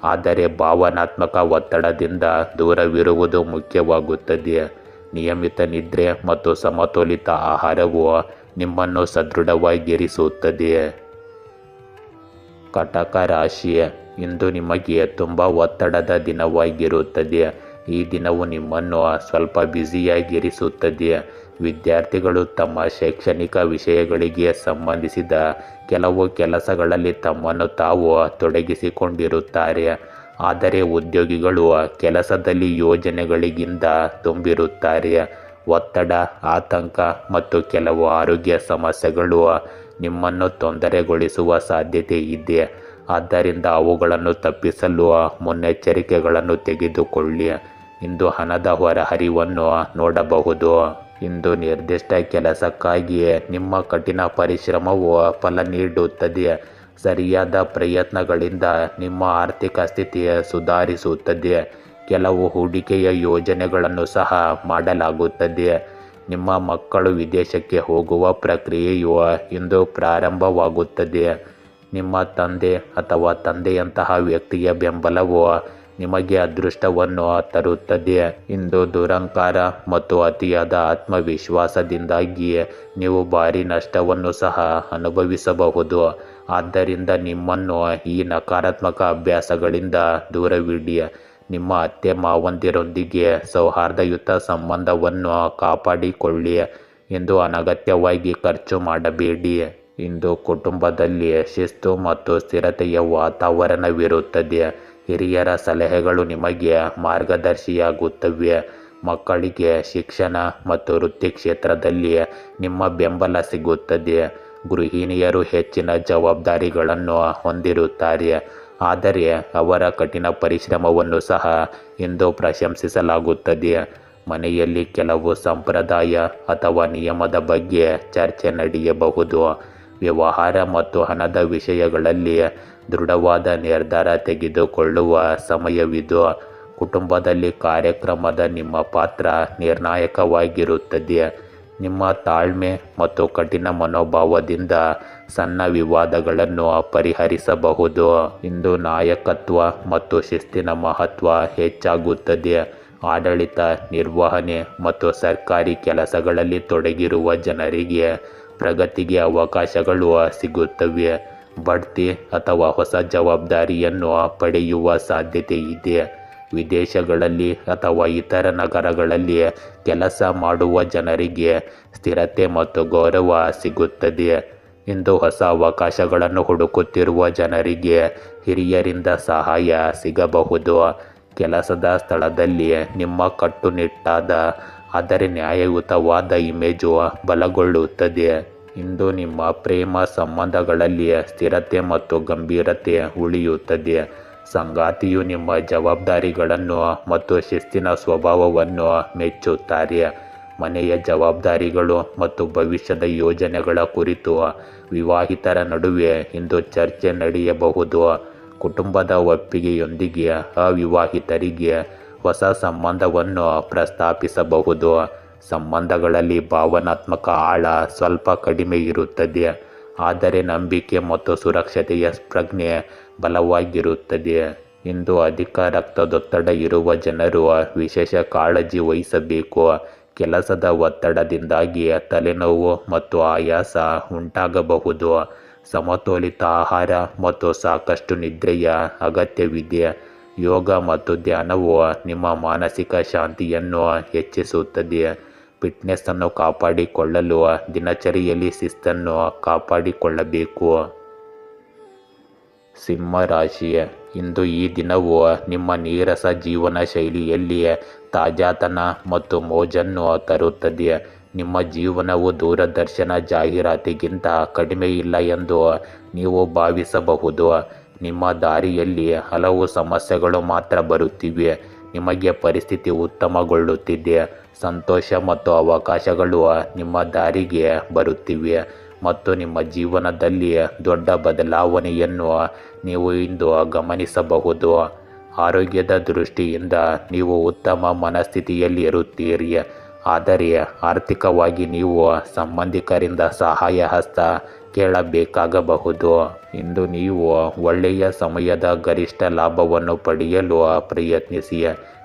ಆದರೆ ಭಾವನಾತ್ಮಕ ಒತ್ತಡದಿಂದ ದೂರವಿರುವುದು ಮುಖ್ಯವಾಗುತ್ತದೆ. ನಿಯಮಿತ ನಿದ್ರೆ ಮತ್ತು ಸಮತೋಲಿತ ಆಹಾರವು ನಿಮ್ಮನ್ನು ಸದೃಢವಾಗಿರಿಸುತ್ತದೆ. ಕಟಕ ರಾಶಿ, ಇಂದು ನಿಮಗೆ ತುಂಬ ಒತ್ತಡದ ದಿನವಾಗಿರುತ್ತದೆ. ಈ ದಿನವು ನಿಮ್ಮನ್ನು ಸ್ವಲ್ಪ ಬ್ಯುಸಿಯಾಗಿರಿಸುತ್ತದೆ. ವಿದ್ಯಾರ್ಥಿಗಳು ತಮ್ಮ ಶೈಕ್ಷಣಿಕ ವಿಷಯಗಳಿಗೆ ಸಂಬಂಧಿಸಿದ ಕೆಲವು ಕೆಲಸಗಳಲ್ಲಿ ತಮ್ಮನ್ನು ತಾವು ತೊಡಗಿಸಿಕೊಂಡಿರುತ್ತಾರೆ, ಆದರೆ ಉದ್ಯೋಗಿಗಳು ಕೆಲಸದಲ್ಲಿ ಯೋಜನೆಗಳಿಗಿಂತ ತುಂಬಿರುತ್ತಾರೆ. ಒತ್ತಡ, ಆತಂಕ ಮತ್ತು ಕೆಲವು ಆರೋಗ್ಯ ಸಮಸ್ಯೆಗಳು ನಿಮ್ಮನ್ನು ತೊಂದರೆಗೊಳಿಸುವ ಸಾಧ್ಯತೆ ಇದೆ, ಆದ್ದರಿಂದ ಅವುಗಳನ್ನು ತಪ್ಪಿಸಲು ಮುನ್ನೆಚ್ಚರಿಕೆಗಳನ್ನು ತೆಗೆದುಕೊಳ್ಳಿ. ಇಂದು ಹಣದ ಹೊರಹರಿವನ್ನು ನೋಡಬಹುದು. ಇಂದು ನಿರ್ದಿಷ್ಟ ಕೆಲಸಕ್ಕಾಗಿ ನಿಮ್ಮ ಕಠಿಣ ಪರಿಶ್ರಮವು ಫಲ ನೀಡುತ್ತದೆ. ಸರಿಯಾದ ಪ್ರಯತ್ನಗಳಿಂದ ನಿಮ್ಮ ಆರ್ಥಿಕ ಸ್ಥಿತಿ ಸುಧಾರಿಸುತ್ತದೆ. ಕೆಲವು ಹೂಡಿಕೆಯ ಯೋಜನೆಗಳನ್ನು ಸಹ ಮಾಡಲಾಗುತ್ತದೆ. ನಿಮ್ಮ ಮಕ್ಕಳು ವಿದೇಶಕ್ಕೆ ಹೋಗುವ ಪ್ರಕ್ರಿಯೆಯು ಇಂದು ಪ್ರಾರಂಭವಾಗುತ್ತದೆ. ನಿಮ್ಮ ತಂದೆ ಅಥವಾ ತಂದೆಯಂತಹ ವ್ಯಕ್ತಿಯ ಬೆಂಬಲವು ನಿಮಗೆ ಅದೃಷ್ಟವನ್ನು ತರುತ್ತದೆ. ಇಂದು ದುರಹಂಕಾರ ಮತ್ತು ಅತಿಯಾದ ಆತ್ಮವಿಶ್ವಾಸದಿಂದಾಗಿ ನೀವು ಭಾರೀ ನಷ್ಟವನ್ನು ಸಹ ಅನುಭವಿಸಬಹುದು. ಆದ್ದರಿಂದ ನಿಮ್ಮನ್ನು ಈ ನಕಾರಾತ್ಮಕ ಅಭ್ಯಾಸಗಳಿಂದ ದೂರವಿಡಿ. ನಿಮ್ಮ ಅತ್ತೆ ಮಾವಂದಿರೊಂದಿಗೆ ಸೌಹಾರ್ದಯುತ ಸಂಬಂಧವನ್ನು ಕಾಪಾಡಿಕೊಳ್ಳಿ. ಇಂದು ಅನಗತ್ಯವಾಗಿ ಖರ್ಚು ಮಾಡಬೇಡಿ. ಇಂದು ಕುಟುಂಬದಲ್ಲಿ ಶಿಸ್ತು ಮತ್ತು ಸ್ಥಿರತೆಯ ವಾತಾವರಣವಿರುತ್ತದೆ. ಹಿರಿಯರ ಸಲಹೆಗಳು ನಿಮಗೆ ಮಾರ್ಗದರ್ಶಿಯಾಗುತ್ತವೆ. ಮಕ್ಕಳಿಗೆ ಶಿಕ್ಷಣ ಮತ್ತು ವೃತ್ತಿ ಕ್ಷೇತ್ರದಲ್ಲಿ ನಿಮ್ಮ ಬೆಂಬಲ ಸಿಗುತ್ತದೆ. ಗೃಹಿಣಿಯರು ಹೆಚ್ಚಿನ ಜವಾಬ್ದಾರಿಗಳನ್ನು ಹೊಂದಿರುತ್ತಾರೆ, ಆದರೆ ಅವರ ಕಠಿಣ ಪರಿಶ್ರಮವನ್ನು ಸಹ ಇಂದು ಪ್ರಶಂಸಿಸಲಾಗುತ್ತದೆ. ಮನೆಯಲ್ಲಿ ಕೆಲವು ಸಂಪ್ರದಾಯ ಅಥವಾ ನಿಯಮದ ಬಗ್ಗೆ ಚರ್ಚೆ ನಡೆಯಬಹುದು. ವ್ಯವಹಾರ ಮತ್ತು ಹಣದ ವಿಷಯಗಳಲ್ಲಿ ದೃಢವಾದ ನಿರ್ಧಾರ ತೆಗೆದುಕೊಳ್ಳುವ ಸಮಯವಿದು. ಕುಟುಂಬದಲ್ಲಿ ಕಾರ್ಯಕ್ರಮದ ನಿಮ್ಮ ಪಾತ್ರ ನಿರ್ಣಾಯಕವಾಗಿರುತ್ತದೆ. ನಿಮ್ಮ ತಾಳ್ಮೆ ಮತ್ತು ಕಠಿಣ ಮನೋಭಾವದಿಂದ ಸಣ್ಣ ವಿವಾದಗಳನ್ನು ಪರಿಹರಿಸಬಹುದು. ಇಂದು ನಾಯಕತ್ವ ಮತ್ತು ಶಿಸ್ತಿನ ಮಹತ್ವ ಹೆಚ್ಚಾಗುತ್ತದೆ. ಆಡಳಿತ, ನಿರ್ವಹಣೆ ಮತ್ತು ಸರ್ಕಾರಿ ಕೆಲಸಗಳಲ್ಲಿ ತೊಡಗಿರುವ ಜನರಿಗೆ ಪ್ರಗತಿಗೆ ಅವಕಾಶಗಳು ಸಿಗುತ್ತವೆ. ಬಡ್ತಿ ಅಥವಾ ಹೊಸ ಜವಾಬ್ದಾರಿಯನ್ನು ಪಡೆಯುವ ಸಾಧ್ಯತೆ ಇದೆ. ವಿದೇಶಗಳಲ್ಲಿ ಅಥವಾ ಇತರ ನಗರಗಳಲ್ಲಿ ಕೆಲಸ ಮಾಡುವ ಜನರಿಗೆ ಸ್ಥಿರತೆ ಮತ್ತು ಗೌರವ ಸಿಗುತ್ತದೆ. ಇಂದು ಹೊಸ ಅವಕಾಶಗಳನ್ನು ಹುಡುಕುತ್ತಿರುವ ಜನರಿಗೆ ಹಿರಿಯರಿಂದ ಸಹಾಯ ಸಿಗಬಹುದು. ಕೆಲಸದ ಸ್ಥಳದಲ್ಲಿ ನಿಮ್ಮ ಕಟ್ಟುನಿಟ್ಟಾದ ಆದರೆ ನ್ಯಾಯಯುತವಾದ ಇಮೇಜು ಬಲಗೊಳ್ಳುತ್ತದೆ. ಇಂದು ನಿಮ್ಮ ಪ್ರೇಮ ಸಂಬಂಧಗಳಲ್ಲಿ ಸ್ಥಿರತೆ ಮತ್ತು ಗಂಭೀರತೆ ಉಳಿಯುತ್ತದೆ. ಸಂಗಾತಿಯು ನಿಮ್ಮ ಜವಾಬ್ದಾರಿಗಳನ್ನು ಮತ್ತು ಶಿಸ್ತಿನ ಸ್ವಭಾವವನ್ನು ಮೆಚ್ಚುತ್ತಾರೆ. ಮನೆಯ ಜವಾಬ್ದಾರಿಗಳು ಮತ್ತು ಭವಿಷ್ಯದ ಯೋಜನೆಗಳ ಕುರಿತು ವಿವಾಹಿತರ ನಡುವೆ ಇಂದು ಚರ್ಚೆ ನಡೆಯಬಹುದು. ಕುಟುಂಬದ ಒಪ್ಪಿಗೆಯೊಂದಿಗೆ ಅವಿವಾಹಿತರಿಗೆ ಹೊಸ ಸಂಬಂಧವನ್ನು ಪ್ರಸ್ತಾಪಿಸಬಹುದು. ಸಂಬಂಧಗಳಲ್ಲಿ ಭಾವನಾತ್ಮಕ ಆಳ ಸ್ವಲ್ಪ ಕಡಿಮೆ ಇರುತ್ತದೆ, ಆದರೆ ನಂಬಿಕೆ ಮತ್ತು ಸುರಕ್ಷತೆಯ ಪ್ರಜ್ಞೆ ಬಲವಾಗಿರುತ್ತದೆ. ಇಂದು ಅಧಿಕ ರಕ್ತದೊತ್ತಡ ಇರುವ ಜನರು ವಿಶೇಷ ಕಾಳಜಿ ವಹಿಸಬೇಕು. ಕೆಲಸದ ಒತ್ತಡದಿಂದಾಗಿ ತಲೆನೋವು ಮತ್ತು ಆಯಾಸ ಉಂಟಾಗಬಹುದು. ಸಮತೋಲಿತ ಆಹಾರ ಮತ್ತು ಸಾಕಷ್ಟು ನಿದ್ರೆಯ ಅಗತ್ಯವಿದೆ. ಯೋಗ ಮತ್ತು ಧ್ಯಾನವು ನಿಮ್ಮ ಮಾನಸಿಕ ಶಾಂತಿಯನ್ನು ಹೆಚ್ಚಿಸುತ್ತದೆ. ಫಿಟ್ನೆಸ್ ಅನ್ನು ಕಾಪಾಡಿಕೊಳ್ಳಲು ದಿನಚರಿಯಲ್ಲಿ ಶಿಸ್ತನ್ನು ಕಾಪಾಡಿಕೊಳ್ಳಬೇಕು. ಸಿಂಹ ರಾಶಿ, ಇಂದು ಈ ದಿನವು ನಿಮ್ಮ ನೀರಸ ಜೀವನ ಶೈಲಿಯಲ್ಲಿ ತಾಜಾತನ ಮತ್ತು ಮೋಜನ್ನು ತರುತ್ತದೆ. ನಿಮ್ಮ ಜೀವನವು ದೂರದರ್ಶನ ಜಾಹೀರಾತಿಗಿಂತ ಕಡಿಮೆ ಇಲ್ಲ ಎಂದು ನೀವು ಭಾವಿಸಬಹುದು. ನಿಮ್ಮ ದಾರಿಯಲ್ಲಿ ಹಲವು ಸಮಸ್ಯೆಗಳು ಮಾತ್ರ ಬರುತ್ತಿವೆ. ನಿಮಗೆ ಪರಿಸ್ಥಿತಿ ಉತ್ತಮಗೊಳ್ಳುತ್ತಿದೆ. ಸಂತೋಷ ಮತ್ತು ಅವಕಾಶಗಳು ನಿಮ್ಮ ದಾರಿಗೆ ಬರುತ್ತಿವೆ ಮತ್ತು ನಿಮ್ಮ ಜೀವನದಲ್ಲಿ ದೊಡ್ಡ ಬದಲಾವಣೆಯನ್ನು ನೀವು ಇಂದು ಗಮನಿಸಬಹುದು. ಆರೋಗ್ಯದ ದೃಷ್ಟಿಯಿಂದ ನೀವು ಉತ್ತಮ ಮನಸ್ಥಿತಿಯಲ್ಲಿ ಇರುತ್ತೀರಿ, ಆದರೆ ಆರ್ಥಿಕವಾಗಿ ನೀವು ಸಂಬಂಧಿಕರಿಂದ ಸಹಾಯ ಹಸ್ತ ಕೇಳಬೇಕಾಗಬಹುದು. ಇಂದು ನೀವು ಒಳ್ಳೆಯ ಸಮಯದ ಗರಿಷ್ಠ ಲಾಭವನ್ನು ಪಡೆಯಲು ಪ್ರಯತ್ನಿಸಿ.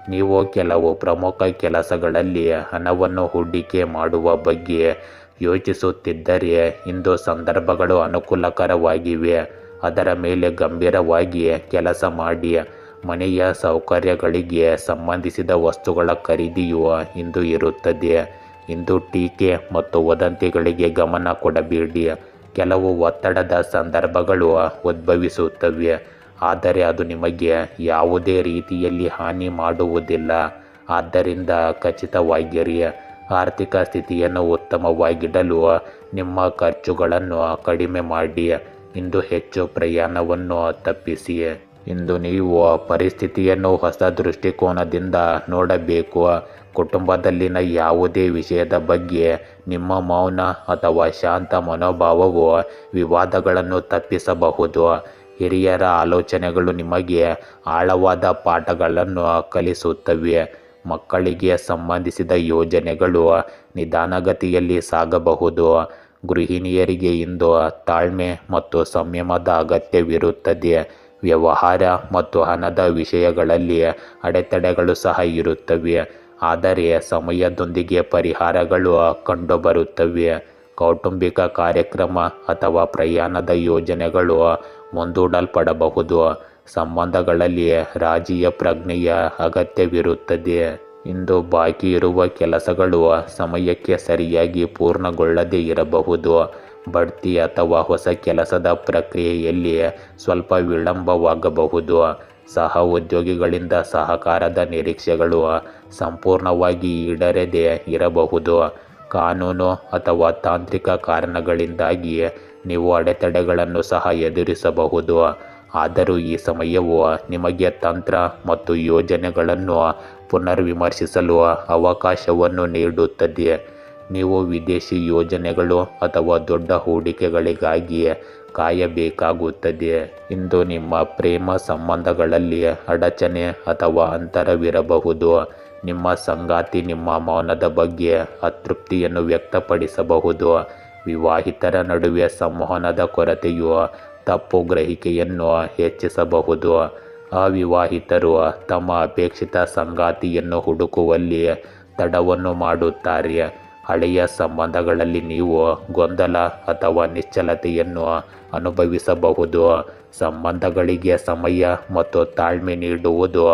ನೀವು ಕೆಲವು ಪ್ರಮುಖ ಕೆಲಸಗಳಲ್ಲಿ ಹಣವನ್ನು ಹೂಡಿಕೆ ಮಾಡುವ ಬಗ್ಗೆ ಯೋಚಿಸುತ್ತಿದ್ದರೆ ಇಂದು ಸಂದರ್ಭಗಳು ಅನುಕೂಲಕರವಾಗಿವೆ. ಅದರ ಮೇಲೆ ಗಂಭೀರವಾಗಿ ಕೆಲಸ ಮಾಡಿ. ಮನೆಯ ಸೌಕರ್ಯಗಳಿಗೆ ಸಂಬಂಧಿಸಿದ ವಸ್ತುಗಳ ಖರೀದಿಯು ಇಂದು ಇರುತ್ತದೆ. ಇಂದು ಟೀಕೆ ಮತ್ತು ವದಂತಿಗಳಿಗೆ ಗಮನ ಕೊಡಬೇಡಿ. ಕೆಲವು ಒತ್ತಡದ ಸಂದರ್ಭಗಳು ಉದ್ಭವಿಸುತ್ತವೆ, ಆದರೆ ಅದು ನಿಮಗೆ ಯಾವುದೇ ರೀತಿಯಲ್ಲಿ ಹಾನಿ ಮಾಡುವುದಿಲ್ಲ. ಆದ್ದರಿಂದ ಖಚಿತವಾಗಿರಿ. ಆರ್ಥಿಕ ಸ್ಥಿತಿಯನ್ನು ಉತ್ತಮವಾಗಿಡಲು ನಿಮ್ಮ ಖರ್ಚುಗಳನ್ನು ಕಡಿಮೆ ಮಾಡಿ. ಇಂದು ಹೆಚ್ಚು ಪ್ರಯಾಣವನ್ನು ತಪ್ಪಿಸಿ. ಇಂದು ನೀವು ಪರಿಸ್ಥಿತಿಯನ್ನು ಹೊಸ ದೃಷ್ಟಿಕೋನದಿಂದ ನೋಡಬೇಕು. ಕುಟುಂಬದಲ್ಲಿನ ಯಾವುದೇ ವಿಷಯದ ಬಗ್ಗೆ ನಿಮ್ಮ ಮೌನ ಅಥವಾ ಶಾಂತ ಮನೋಭಾವವು ವಿವಾದಗಳನ್ನು ತಪ್ಪಿಸಬಹುದು. ಹಿರಿಯರ ಆಲೋಚನೆಗಳು ನಿಮಗೆ ಆಳವಾದ ಪಾಠಗಳನ್ನು ಕಲಿಸುತ್ತವೆ. ಮಕ್ಕಳಿಗೆ ಸಂಬಂಧಿಸಿದ ಯೋಜನೆಗಳು ನಿಧಾನಗತಿಯಲ್ಲಿ ಸಾಗಬಹುದು. ಗೃಹಿಣಿಯರಿಗೆ ಇಂದು ತಾಳ್ಮೆ ಮತ್ತು ಸಂಯಮದ ಅಗತ್ಯವಿರುತ್ತದೆ. ವ್ಯವಹಾರ ಮತ್ತು ಹಣದ ವಿಷಯಗಳಲ್ಲಿ ಅಡೆತಡೆಗಳು ಸಹ ಇರುತ್ತವೆ, ಆದರೆ ಸಮಯದೊಂದಿಗೆ ಪರಿಹಾರಗಳು ಕಂಡುಬರುತ್ತವೆ. ಕೌಟುಂಬಿಕ ಕಾರ್ಯಕ್ರಮ ಅಥವಾ ಪ್ರಯಾಣದ ಯೋಜನೆಗಳು ಮುಂದೂಡಲ್ಪಡಬಹುದು. ಸಂಬಂಧಗಳಲ್ಲಿ ರಾಜಿಯ ಪ್ರಜ್ಞೆಯ ಅಗತ್ಯವಿರುತ್ತದೆ. ಇಂದು ಬಾಕಿ ಇರುವ ಕೆಲಸಗಳು ಸಮಯಕ್ಕೆ ಸರಿಯಾಗಿ ಪೂರ್ಣಗೊಳ್ಳದೇ ಇರಬಹುದು. ಬಡ್ತಿ ಅಥವಾ ಹೊಸ ಕೆಲಸದ ಪ್ರಕ್ರಿಯೆಯಲ್ಲಿ ಸ್ವಲ್ಪ ವಿಳಂಬವಾಗಬಹುದು. ಸಹ ಉದ್ಯೋಗಿಗಳಿಂದ ಸಹಕಾರದ ನಿರೀಕ್ಷೆಗಳು ಸಂಪೂರ್ಣವಾಗಿ ಈಡೇರದೇ ಇರಬಹುದು. ಕಾನೂನು ಅಥವಾ ತಾಂತ್ರಿಕ ಕಾರಣಗಳಿಂದಾಗಿ ನೀವು ಅಡೆತಡೆಗಳನ್ನು ಸಹ ಎದುರಿಸಬಹುದು. ಆದರೂ ಈ ಸಮಯವು ನಿಮಗೆ ತಂತ್ರ ಮತ್ತು ಯೋಜನೆಗಳನ್ನು ಪುನರ್ವಿಮರ್ಶಿಸಲು ಅವಕಾಶವನ್ನು ನೀಡುತ್ತದೆ. ನೀವು ವಿದೇಶಿ ಯೋಜನೆಗಳು ಅಥವಾ ದೊಡ್ಡ ಹೂಡಿಕೆಗಳಿಗಾಗಿ ಕಾಯಬೇಕಾಗುತ್ತದೆ. ಇಂದು ನಿಮ್ಮ ಪ್ರೇಮ ಸಂಬಂಧಗಳಲ್ಲಿ ಅಡಚಣೆ ಅಥವಾ ಅಂತರವಿರಬಹುದು. ನಿಮ್ಮ ಸಂಗಾತಿ ನಿಮ್ಮ ಮೌನದ ಬಗ್ಗೆ ಅತೃಪ್ತಿಯನ್ನು ವ್ಯಕ್ತಪಡಿಸಬಹುದು. ವಿವಾಹಿತರ ನಡುವೆ ಸಂವಹನದ ಕೊರತೆಯು ತಪ್ಪು ಗ್ರಹಿಕೆಯನ್ನು ಹೆಚ್ಚಿಸಬಹುದು. ಅವಿವಾಹಿತರು ತಮ್ಮ ಅಪೇಕ್ಷಿತ ಸಂಗಾತಿಯನ್ನು ಹುಡುಕುವಲ್ಲಿ ತಡವನ್ನು ಮಾಡುತ್ತಾರೆ. ಹಳೆಯ ಸಂಬಂಧಗಳಲ್ಲಿ ನೀವು ಗೊಂದಲ ಅಥವಾ ನಿಶ್ಚಲತೆಯನ್ನು ಅನುಭವಿಸಬಹುದು. ಸಂಬಂಧಗಳಿಗೆ ಸಮಯ ಮತ್ತು ತಾಳ್ಮೆ ನೀಡುವುದು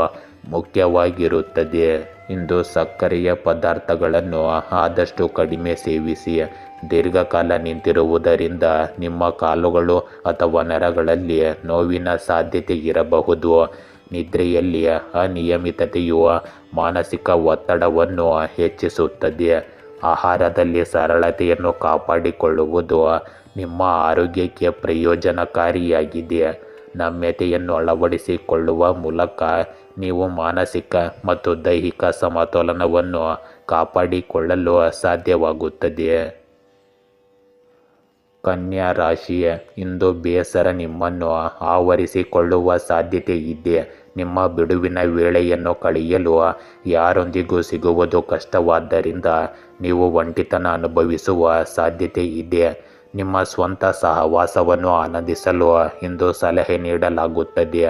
ಮುಖ್ಯವಾಗಿರುತ್ತದೆ. ಇಂದು ಸಕ್ಕರೆಯ ಪದಾರ್ಥಗಳನ್ನು ಆದಷ್ಟು ಕಡಿಮೆ ಸೇವಿಸಿ. ದೀರ್ಘಕಾಲ ನಿಂತಿರುವುದರಿಂದ ನಿಮ್ಮ ಕಾಲುಗಳು ಅಥವಾ ನರಗಳಲ್ಲಿ ನೋವಿನ ಸಾಧ್ಯತೆ ಇರಬಹುದು. ನಿದ್ರೆಯಲ್ಲಿ ಅನಿಯಮಿತತೆಯು ಮಾನಸಿಕ ಒತ್ತಡವನ್ನು ಹೆಚ್ಚಿಸುತ್ತದೆ. ಆಹಾರದಲ್ಲಿ ಸರಳತೆಯನ್ನು ಕಾಪಾಡಿಕೊಳ್ಳುವುದು ನಿಮ್ಮ ಆರೋಗ್ಯಕ್ಕೆ ಪ್ರಯೋಜನಕಾರಿಯಾಗಿದೆ. ನಮ್ಯತೆಯನ್ನು ಅಳವಡಿಸಿಕೊಳ್ಳುವ ಮೂಲಕ ನೀವು ಮಾನಸಿಕ ಮತ್ತು ದೈಹಿಕ ಸಮತೋಲನವನ್ನು ಕಾಪಾಡಿಕೊಳ್ಳಲು ಸಾಧ್ಯವಾಗುತ್ತದೆ. ಕನ್ಯಾ ರಾಶಿ, ಇಂದು ಬೇಸರ ನಿಮ್ಮನ್ನು ಆವರಿಸಿಕೊಳ್ಳುವ ಸಾಧ್ಯತೆ ಇದೆ. ನಿಮ್ಮ ಬಿಡುವಿನ ವೇಳೆಯನ್ನು ಕಳೆಯಲು ಯಾರೊಂದಿಗೂ ಸಿಗುವುದು ಕಷ್ಟವಾದ್ದರಿಂದ ನೀವು ಒಂಟಿತನ ಅನುಭವಿಸುವ ಸಾಧ್ಯತೆ ಇದೆ. ನಿಮ್ಮ ಸ್ವಂತ ಸಹವಾಸವನ್ನು ಆನಂದಿಸಲು ಇಂದು ಸಲಹೆ ನೀಡಲಾಗುತ್ತದೆ.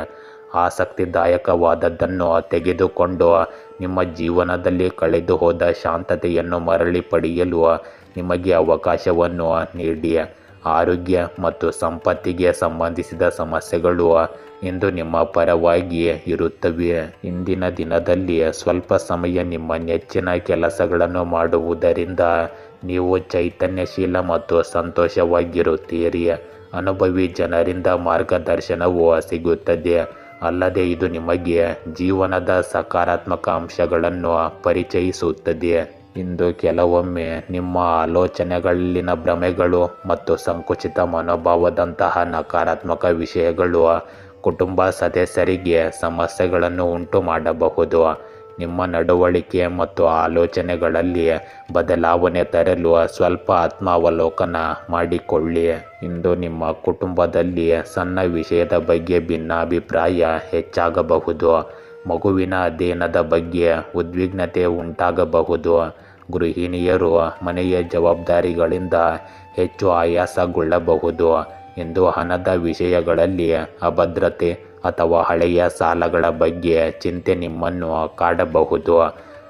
ಆಸಕ್ತಿದಾಯಕವಾದದ್ದನ್ನು ತೆಗೆದುಕೊಂಡು ನಿಮ್ಮ ಜೀವನದಲ್ಲಿ ಕಳೆದು ಹೋದ ಶಾಂತತೆಯನ್ನು ಮರಳಿ ಪಡೆಯಲು ನಿಮಗೆ ಅವಕಾಶವನ್ನು ನೀಡಿ. ಆರೋಗ್ಯ ಮತ್ತು ಸಂಪತ್ತಿಗೆ ಸಂಬಂಧಿಸಿದ ಸಮಸ್ಯೆಗಳು ಇಂದು ನಿಮ್ಮ ಪರವಾಗಿ ಇರುತ್ತವೆ. ಇಂದಿನ ದಿನದಲ್ಲಿ ಸ್ವಲ್ಪ ಸಮಯ ನಿಮ್ಮ ನೆಚ್ಚಿನ ಕೆಲಸಗಳನ್ನು ಮಾಡುವುದರಿಂದ ನೀವು ಚೈತನ್ಯಶೀಲ ಮತ್ತು ಸಂತೋಷವಾಗಿರುತ್ತೀರಿ. ಅನುಭವಿ ಜನರಿಂದ ಮಾರ್ಗದರ್ಶನವೂ ಸಿಗುತ್ತದೆ. ಅಲ್ಲದೆ ಇದು ನಿಮಗೆ ಜೀವನದ ಸಕಾರಾತ್ಮಕ ಅಂಶಗಳನ್ನು ಪರಿಚಯಿಸುತ್ತದೆ. ಇಂದು ಕೆಲವೊಮ್ಮೆ ನಿಮ್ಮ ಆಲೋಚನೆಗಳಲ್ಲಿನ ಭ್ರಮೆಗಳು ಮತ್ತು ಸಂಕುಚಿತ ಮನೋಭಾವದಂತಹ ನಕಾರಾತ್ಮಕ ವಿಷಯಗಳು ಕುಟುಂಬ ಸದಸ್ಯರಿಗೆ ಸಮಸ್ಯೆಗಳನ್ನು ಉಂಟು ಮಾಡಬಹುದು. ನಿಮ್ಮ ನಡವಳಿಕೆ ಮತ್ತು ಆಲೋಚನೆಗಳಲ್ಲಿ ಬದಲಾವಣೆ ತರಲು ಸ್ವಲ್ಪ ಆತ್ಮಾವಲೋಕನ ಮಾಡಿಕೊಳ್ಳಿ. ಇಂದು ನಿಮ್ಮ ಕುಟುಂಬದಲ್ಲಿ ಸಣ್ಣ ವಿಷಯದ ಬಗ್ಗೆ ಭಿನ್ನಾಭಿಪ್ರಾಯ ಹೆಚ್ಚಾಗಬಹುದು. ಮಗುವಿನ ಅಧ್ಯಯನದ ಬಗ್ಗೆ ಉದ್ವಿಗ್ನತೆ ಉಂಟಾಗಬಹುದು. ಗೃಹಿಣಿಯರು ಮನೆಯ ಜವಾಬ್ದಾರಿಗಳಿಂದ ಹೆಚ್ಚು ಆಯಾಸಗೊಳ್ಳಬಹುದು. ಇಂದು ಹಣದ ವಿಷಯಗಳಲ್ಲಿ ಅಭದ್ರತೆ ಅಥವಾ ಹಳೆಯ ಸಾಲಗಳ ಬಗ್ಗೆ ಚಿಂತೆ ನಿಮ್ಮನ್ನು ಕಾಡಬಹುದು.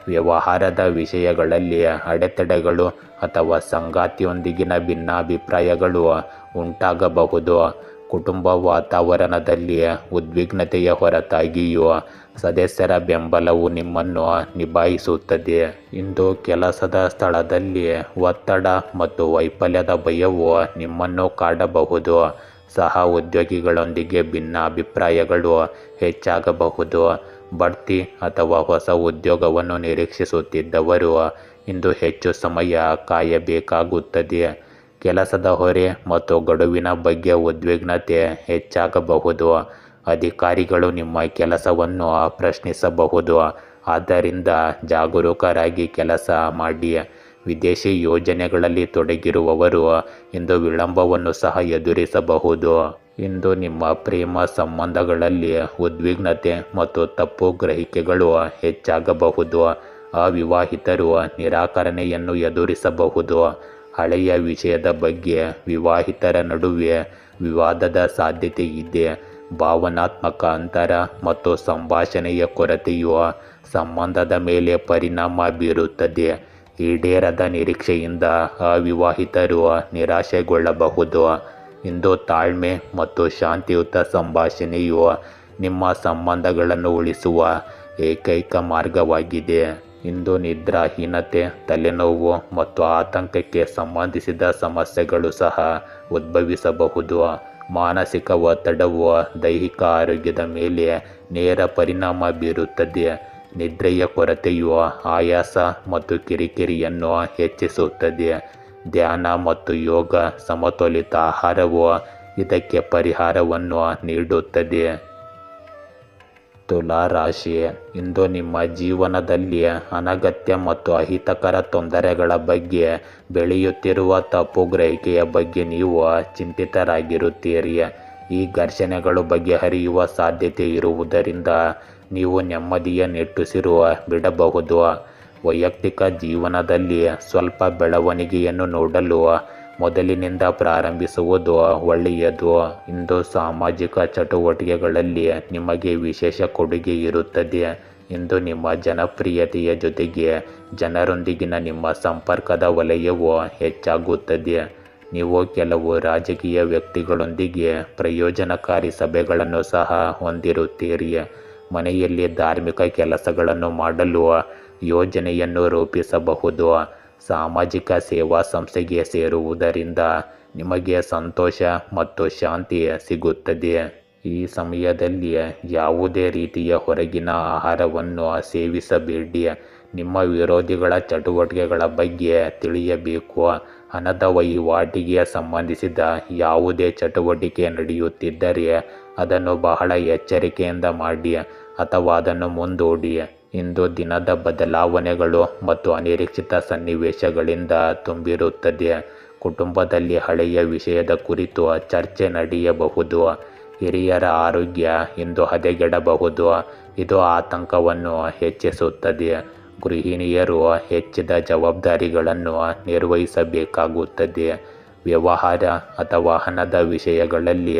ವ್ಯವಹಾರದ ವಿಷಯಗಳಲ್ಲಿ ಅಡೆತಡೆಗಳು ಅಥವಾ ಸಂಗಾತಿಯೊಂದಿಗಿನ ಭಿನ್ನಾಭಿಪ್ರಾಯಗಳು ಉಂಟಾಗಬಹುದು. ಕುಟುಂಬ ವಾತಾವರಣದಲ್ಲಿ ಉದ್ವಿಗ್ನತೆಯ ಹೊರತಾಗಿಯೂ ಸದಸ್ಯರ ಬೆಂಬಲವು ನಿಮ್ಮನ್ನು ನಿಭಾಯಿಸುತ್ತದೆ. ಇಂದು ಕೆಲಸದ ಸ್ಥಳದಲ್ಲಿ ಒತ್ತಡ ಮತ್ತು ವೈಫಲ್ಯದ ಭಯವು ನಿಮ್ಮನ್ನು ಕಾಡಬಹುದು. ಸಹ ಉದ್ಯೋಗಿಗಳೊಂದಿಗೆ ಭಿನ್ನಾಭಿಪ್ರಾಯಗಳು ಹೆಚ್ಚಾಗಬಹುದು. ಬಡ್ತಿ ಅಥವಾ ಹೊಸ ಉದ್ಯೋಗವನ್ನು ನಿರೀಕ್ಷಿಸುತ್ತಿದ್ದವರು ಇಂದು ಹೆಚ್ಚು ಸಮಯ ಕಾಯಬೇಕಾಗುತ್ತದೆ. ಕೆಲಸದ ಹೊರೆ ಮತ್ತು ಗಡುವಿನ ಬಗ್ಗೆ ಉದ್ವಿಗ್ನತೆ ಹೆಚ್ಚಾಗಬಹುದು. ಅಧಿಕಾರಿಗಳು ನಿಮ್ಮ ಕೆಲಸವನ್ನು ಪ್ರಶ್ನಿಸಬಹುದು. ಆದ್ದರಿಂದ ಜಾಗರೂಕರಾಗಿ ಕೆಲಸ ಮಾಡಿ. ವಿದೇಶಿ ಯೋಜನೆಗಳಲ್ಲಿ ತೊಡಗಿರುವವರು ಇಂದು ವಿಳಂಬವನ್ನು ಸಹ ಎದುರಿಸಬಹುದು. ಇಂದು ನಿಮ್ಮ ಪ್ರೇಮ ಸಂಬಂಧಗಳಲ್ಲಿ ಉದ್ವಿಗ್ನತೆ ಮತ್ತು ತಪ್ಪು ಗ್ರಹಿಕೆಗಳು ಹೆಚ್ಚಾಗಬಹುದು. ಅವಿವಾಹಿತರು ನಿರಾಕರಣೆಯನ್ನು ಎದುರಿಸಬಹುದು. ಹಳೆಯ ವಿಷಯದ ಬಗ್ಗೆ ವಿವಾಹಿತರ ನಡುವೆ ವಿವಾದದ ಸಾಧ್ಯತೆ ಇದೆ. ಭಾವನಾತ್ಮಕ ಅಂತರ ಮತ್ತು ಸಂಭಾಷಣೆಯ ಕೊರತೆಯು ಸಂಬಂಧದ ಮೇಲೆ ಪರಿಣಾಮ ಬೀರುತ್ತದೆ. ಈಡೇರದ ನಿರೀಕ್ಷೆಯಿಂದ ಅವಿವಾಹಿತರು ನಿರಾಶೆಗೊಳ್ಳಬಹುದು. ಇಂದು ತಾಳ್ಮೆ ಮತ್ತು ಶಾಂತಿಯುತ ಸಂಭಾಷಣೆಯು ನಿಮ್ಮ ಸಂಬಂಧಗಳನ್ನು ಉಳಿಸುವ ಏಕೈಕ ಮಾರ್ಗವಾಗಿದೆ. ಇಂದು ನಿದ್ರಾಹೀನತೆ, ತಲೆನೋವು ಮತ್ತು ಆತಂಕಕ್ಕೆ ಸಂಬಂಧಿಸಿದ ಸಮಸ್ಯೆಗಳು ಸಹ ಉದ್ಭವಿಸಬಹುದು. ಮಾನಸಿಕ ಒತ್ತಡವು ದೈಹಿಕ ಆರೋಗ್ಯದ ಮೇಲೆ ನೇರ ಪರಿಣಾಮ ಬೀರುತ್ತದೆ. ನಿದ್ರೆಯ ಕೊರತೆಯು ಆಯಾಸ ಮತ್ತು ಕಿರಿಕಿರಿಯನ್ನು ಹೆಚ್ಚಿಸುತ್ತದೆ. ಧ್ಯಾನ ಮತ್ತು ಯೋಗ, ಸಮತೋಲಿತ ಆಹಾರವು ಇದಕ್ಕೆ ಪರಿಹಾರವನ್ನು ನೀಡುತ್ತದೆ. ತುಲಾ ರಾಶಿ, ಇಂದು ನಿಮ್ಮ ಜೀವನದಲ್ಲಿ ಅನಗತ್ಯ ಮತ್ತು ಅಹಿತಕರ ತೊಂದರೆಗಳ ಬಗ್ಗೆ, ಬೆಳೆಯುತ್ತಿರುವ ತಪ್ಪು ಗ್ರಹಿಕೆಯ ಬಗ್ಗೆ ನೀವು ಚಿಂತಿತರಾಗಿರುತ್ತೀರಿ. ಈ ಘರ್ಷಣೆಗಳು ಬಗೆಹರಿಯುವ ಸಾಧ್ಯತೆ ಇರುವುದರಿಂದ ನೀವು ನೆಮ್ಮದಿಯ ನಿಟ್ಟುಸಿರು ಬಿಡಬಹುದು. ವೈಯಕ್ತಿಕ ಜೀವನದಲ್ಲಿ ಸ್ವಲ್ಪ ಬೆಳವಣಿಗೆಯನ್ನು ನೋಡಲು ಮೊದಲಿನಿಂದ ಪ್ರಾರಂಭಿಸುವುದು ಒಳ್ಳೆಯದು. ಇಂದು ಸಾಮಾಜಿಕ ಚಟುವಟಿಕೆಗಳಲ್ಲಿ ನಿಮಗೆ ವಿಶೇಷ ಕೊಡುಗೆ ಇರುತ್ತದೆ. ಇಂದು ನಿಮ್ಮ ಜನಪ್ರಿಯತೆಯ ಜೊತೆಗೆ ಜನರೊಂದಿಗಿನ ನಿಮ್ಮ ಸಂಪರ್ಕದ ವಲಯವು ಹೆಚ್ಚಾಗುತ್ತದೆ. ನೀವು ಕೆಲವು ರಾಜಕೀಯ ವ್ಯಕ್ತಿಗಳೊಂದಿಗೆ ಪ್ರಯೋಜನಕಾರಿ ಸಭೆಗಳನ್ನು ಸಹ ಹೊಂದಿರುತ್ತೀರಿ. ಮನೆಯಲ್ಲಿ ಧಾರ್ಮಿಕ ಕೆಲಸಗಳನ್ನು ಮಾಡಲು ಯೋಜನೆಯನ್ನು ರೂಪಿಸಬಹುದು. ಸಾಮಾಜಿಕ ಸೇವಾ ಸಂಸ್ಥೆಗೆ ಸೇರುವುದರಿಂದ ನಿಮಗೆ ಸಂತೋಷ ಮತ್ತು ಶಾಂತಿ ಸಿಗುತ್ತದೆ. ಈ ಸಮಯದಲ್ಲಿ ಯಾವುದೇ ರೀತಿಯ ಹೊರಗಿನ ಆಹಾರವನ್ನು ಸೇವಿಸಬೇಡಿ. ನಿಮ್ಮ ವಿರೋಧಿಗಳ ಚಟುವಟಿಕೆಗಳ ಬಗ್ಗೆ ತಿಳಿಯಬೇಕು. ಹಣದ ವಹಿವಾಟಿಗೆ ಸಂಬಂಧಿಸಿದ ಯಾವುದೇ ಚಟುವಟಿಕೆ ನಡೆಯುತ್ತಿದ್ದರೆ ಅದನ್ನು ಬಹಳ ಎಚ್ಚರಿಕೆಯಿಂದ ಮಾಡಿ ಅಥವಾ ಅದನ್ನು ಮುಂದೂಡಿ. ಇಂದು ದಿನದ ಬದಲಾವಣೆಗಳು ಮತ್ತು ಅನಿರೀಕ್ಷಿತ ಸನ್ನಿವೇಶಗಳಿಂದ ತುಂಬಿರುತ್ತದೆ. ಕುಟುಂಬದಲ್ಲಿ ಹಳೆಯ ವಿಷಯದ ಕುರಿತು ಚರ್ಚೆ ನಡೆಯಬಹುದು. ಹಿರಿಯರ ಆರೋಗ್ಯ ಇಂದು ಹದಗೆಡಬಹುದು. ಇದು ಆತಂಕವನ್ನು ಹೆಚ್ಚಿಸುತ್ತದೆ. ಗೃಹಿಣಿಯರು ಹೆಚ್ಚಿದ ಜವಾಬ್ದಾರಿಗಳನ್ನು ನಿರ್ವಹಿಸಬೇಕಾಗುತ್ತದೆ. ವ್ಯವಹಾರ ಅಥವಾ ಹಣದ ವಿಷಯಗಳಲ್ಲಿ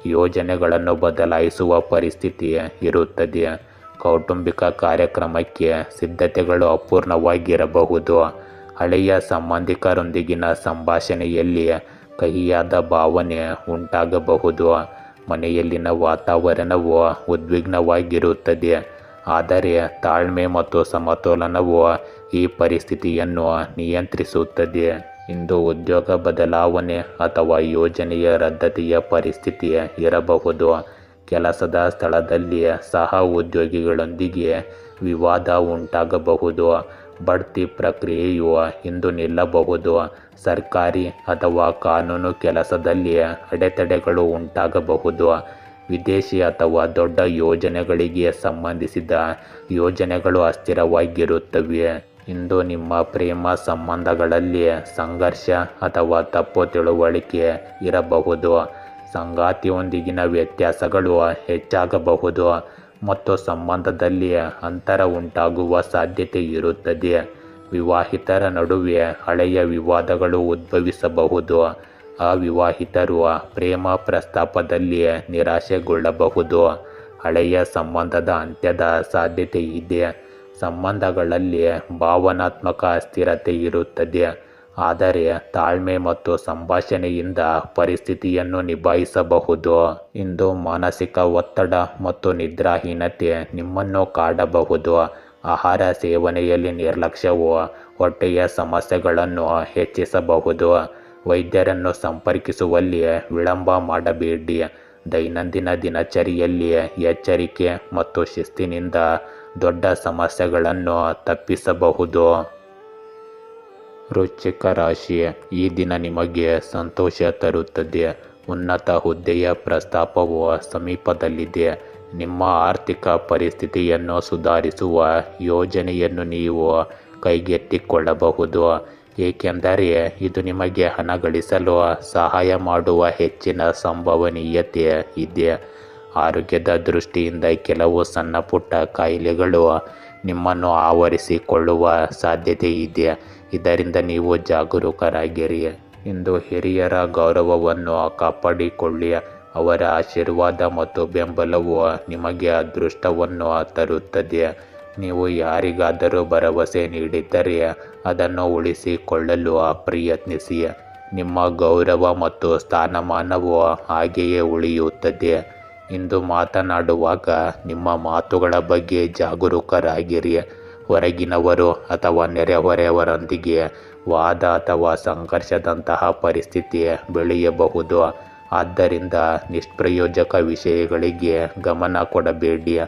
ಯೋಜನೆಗಳನ್ನು ಬದಲಾಯಿಸುವ ಪರಿಸ್ಥಿತಿ ಇರುತ್ತದೆ. ಕೌಟುಂಬಿಕ ಕಾರ್ಯಕ್ರಮಕ್ಕೆ ಸಿದ್ಧತೆಗಳು ಅಪೂರ್ಣವಾಗಿರಬಹುದು. ಹಳೆಯ ಸಂಬಂಧಿಕರೊಂದಿಗಿನ ಸಂಭಾಷಣೆಯಲ್ಲಿ ಕಹಿಯಾದ ಭಾವನೆ ಉಂಟಾಗಬಹುದು. ಮನೆಯಲ್ಲಿನ ವಾತಾವರಣವು ಉದ್ವಿಗ್ನವಾಗಿರುತ್ತದೆ. ಆದರೆ ತಾಳ್ಮೆ ಮತ್ತು ಸಮತೋಲನವು ಈ ಪರಿಸ್ಥಿತಿಯನ್ನು ನಿಯಂತ್ರಿಸುತ್ತದೆ. ಇಂದು ಉದ್ಯೋಗ ಬದಲಾವಣೆ ಅಥವಾ ಯೋಜನೆಯ ರದ್ದತಿಯ ಪರಿಸ್ಥಿತಿ ಇರಬಹುದು. ಕೆಲಸದ ಸ್ಥಳದಲ್ಲಿ ಸಹ ಉದ್ಯೋಗಿಗಳೊಂದಿಗೆ ವಿವಾದ ಉಂಟಾಗಬಹುದು. ಬಡ್ತಿ ಪ್ರಕ್ರಿಯೆಯು ಇಂದು ನಿಲ್ಲಬಹುದು. ಸರ್ಕಾರಿ ಅಥವಾ ಕಾನೂನು ಕೆಲಸದಲ್ಲಿ ಅಡೆತಡೆಗಳು ಉಂಟಾಗಬಹುದು. ವಿದೇಶಿ ಅಥವಾ ದೊಡ್ಡ ಯೋಜನೆಗಳಿಗೆ ಸಂಬಂಧಿಸಿದ ಯೋಜನೆಗಳು ಅಸ್ಥಿರವಾಗಿರುತ್ತವೆ. ಇಂದು ನಿಮ್ಮ ಪ್ರೇಮ ಸಂಬಂಧಗಳಲ್ಲಿ ಸಂಘರ್ಷ ಅಥವಾ ತಪ್ಪು ತಿಳುವಳಿಕೆ ಇರಬಹುದು. ಸಂಗಾತಿಯೊಂದಿಗಿನ ವ್ಯತ್ಯಾಸಗಳು ಹೆಚ್ಚಾಗಬಹುದು ಮತ್ತು ಸಂಬಂಧದಲ್ಲಿ ಅಂತರ ಉಂಟಾಗುವ ಸಾಧ್ಯತೆ ಇರುತ್ತದೆ. ವಿವಾಹಿತರ ನಡುವೆ ಹಳೆಯ ವಿವಾದಗಳು ಉದ್ಭವಿಸಬಹುದು. ಅವಿವಾಹಿತರು ಪ್ರೇಮ ಪ್ರಸ್ತಾಪದಲ್ಲಿ ನಿರಾಶೆಗೊಳ್ಳಬಹುದು. ಹಳೆಯ ಸಂಬಂಧದ ಅಂತ್ಯದ ಸಾಧ್ಯತೆ ಇದೆ. ಸಂಬಂಧಗಳಲ್ಲಿ ಭಾವನಾತ್ಮಕ ಅಸ್ಥಿರತೆ ಇರುತ್ತದೆ. ಆದರೆ ತಾಳ್ಮೆ ಮತ್ತು ಸಂಭಾಷಣೆಯಿಂದ ಪರಿಸ್ಥಿತಿಯನ್ನು ನಿಭಾಯಿಸಬಹುದು. ಇಂದು ಮಾನಸಿಕ ಒತ್ತಡ ಮತ್ತು ನಿದ್ರಾಹೀನತೆ ನಿಮ್ಮನ್ನು ಕಾಡಬಹುದು. ಆಹಾರ ಸೇವನೆಯಲ್ಲಿ ನಿರ್ಲಕ್ಷ್ಯವು ಹೊಟ್ಟೆಯ ಸಮಸ್ಯೆಗಳನ್ನು ಹೆಚ್ಚಿಸಬಹುದು. ವೈದ್ಯರನ್ನು ಸಂಪರ್ಕಿಸುವಲ್ಲಿ ವಿಳಂಬ ಮಾಡಬೇಡಿ. ದೈನಂದಿನ ದಿನಚರಿಯಲ್ಲಿ ಎಚ್ಚರಿಕೆ ಮತ್ತು ಶಿಸ್ತಿನಿಂದ ದೊಡ್ಡ ಸಮಸ್ಯೆಗಳನ್ನು ತಪ್ಪಿಸಬಹುದು. ವೃಶ್ಚಿಕ ರಾಶಿ, ಈ ದಿನ ನಿಮಗೆ ಸಂತೋಷ ತರುತ್ತದೆ. ಉನ್ನತ ಹುದ್ದೆಯ ಪ್ರಸ್ತಾಪವು ಸಮೀಪದಲ್ಲಿದೆ. ನಿಮ್ಮ ಆರ್ಥಿಕ ಪರಿಸ್ಥಿತಿಯನ್ನು ಸುಧಾರಿಸುವ ಯೋಜನೆಯನ್ನು ನೀವು ಕೈಗೆತ್ತಿಕೊಳ್ಳಬಹುದು, ಏಕೆಂದರೆ ಇದು ನಿಮಗೆ ಹಣ ಗಳಿಸಲು ಸಹಾಯ ಮಾಡುವ ಹೆಚ್ಚಿನ ಸಂಭವನೀಯತೆ ಇದೆ. ಆರೋಗ್ಯದ ದೃಷ್ಟಿಯಿಂದ ಕೆಲವು ಸಣ್ಣಪುಟ್ಟ ಕಾಯಿಲೆಗಳು ನಿಮ್ಮನ್ನು ಆವರಿಸಿಕೊಳ್ಳುವ ಸಾಧ್ಯತೆ ಇದೆ. ಇದರಿಂದ ನೀವು ಜಾಗರೂಕರಾಗಿರಿ. ಇಂದು ಹಿರಿಯರ ಗೌರವವನ್ನು ಕಾಪಾಡಿಕೊಳ್ಳಿ. ಅವರ ಆಶೀರ್ವಾದ ಮತ್ತು ಬೆಂಬಲವು ನಿಮಗೆ ಅದೃಷ್ಟವನ್ನು ತರುತ್ತದೆ. ನೀವು ಯಾರಿಗಾದರೂ ಭರವಸೆ ನೀಡಿದ್ದರೆ ಅದನ್ನು ಉಳಿಸಿಕೊಳ್ಳಲು ಪ್ರಯತ್ನಿಸಿ. ನಿಮ್ಮ ಗೌರವ ಮತ್ತು ಸ್ಥಾನಮಾನವು ಹಾಗೆಯೇ ಉಳಿಯುತ್ತದೆ. ಇಂದು ಮಾತನಾಡುವಾಗ ನಿಮ್ಮ ಮಾತುಗಳ ಬಗ್ಗೆ ಜಾಗರೂಕರಾಗಿರಿ. ಹೊರಗಿನವರು ಅಥವಾ ನೆರೆಹೊರೆಯವರೊಂದಿಗೆ ವಾದ ಅಥವಾ ಸಂಘರ್ಷದಂತಹ ಪರಿಸ್ಥಿತಿ ಬೆಳೆಯಬಹುದು. ಆದ್ದರಿಂದ ನಿಷ್ಪ್ರಯೋಜಕ ವಿಷಯಗಳಿಗೆ ಗಮನ ಕೊಡಬೇಡಿ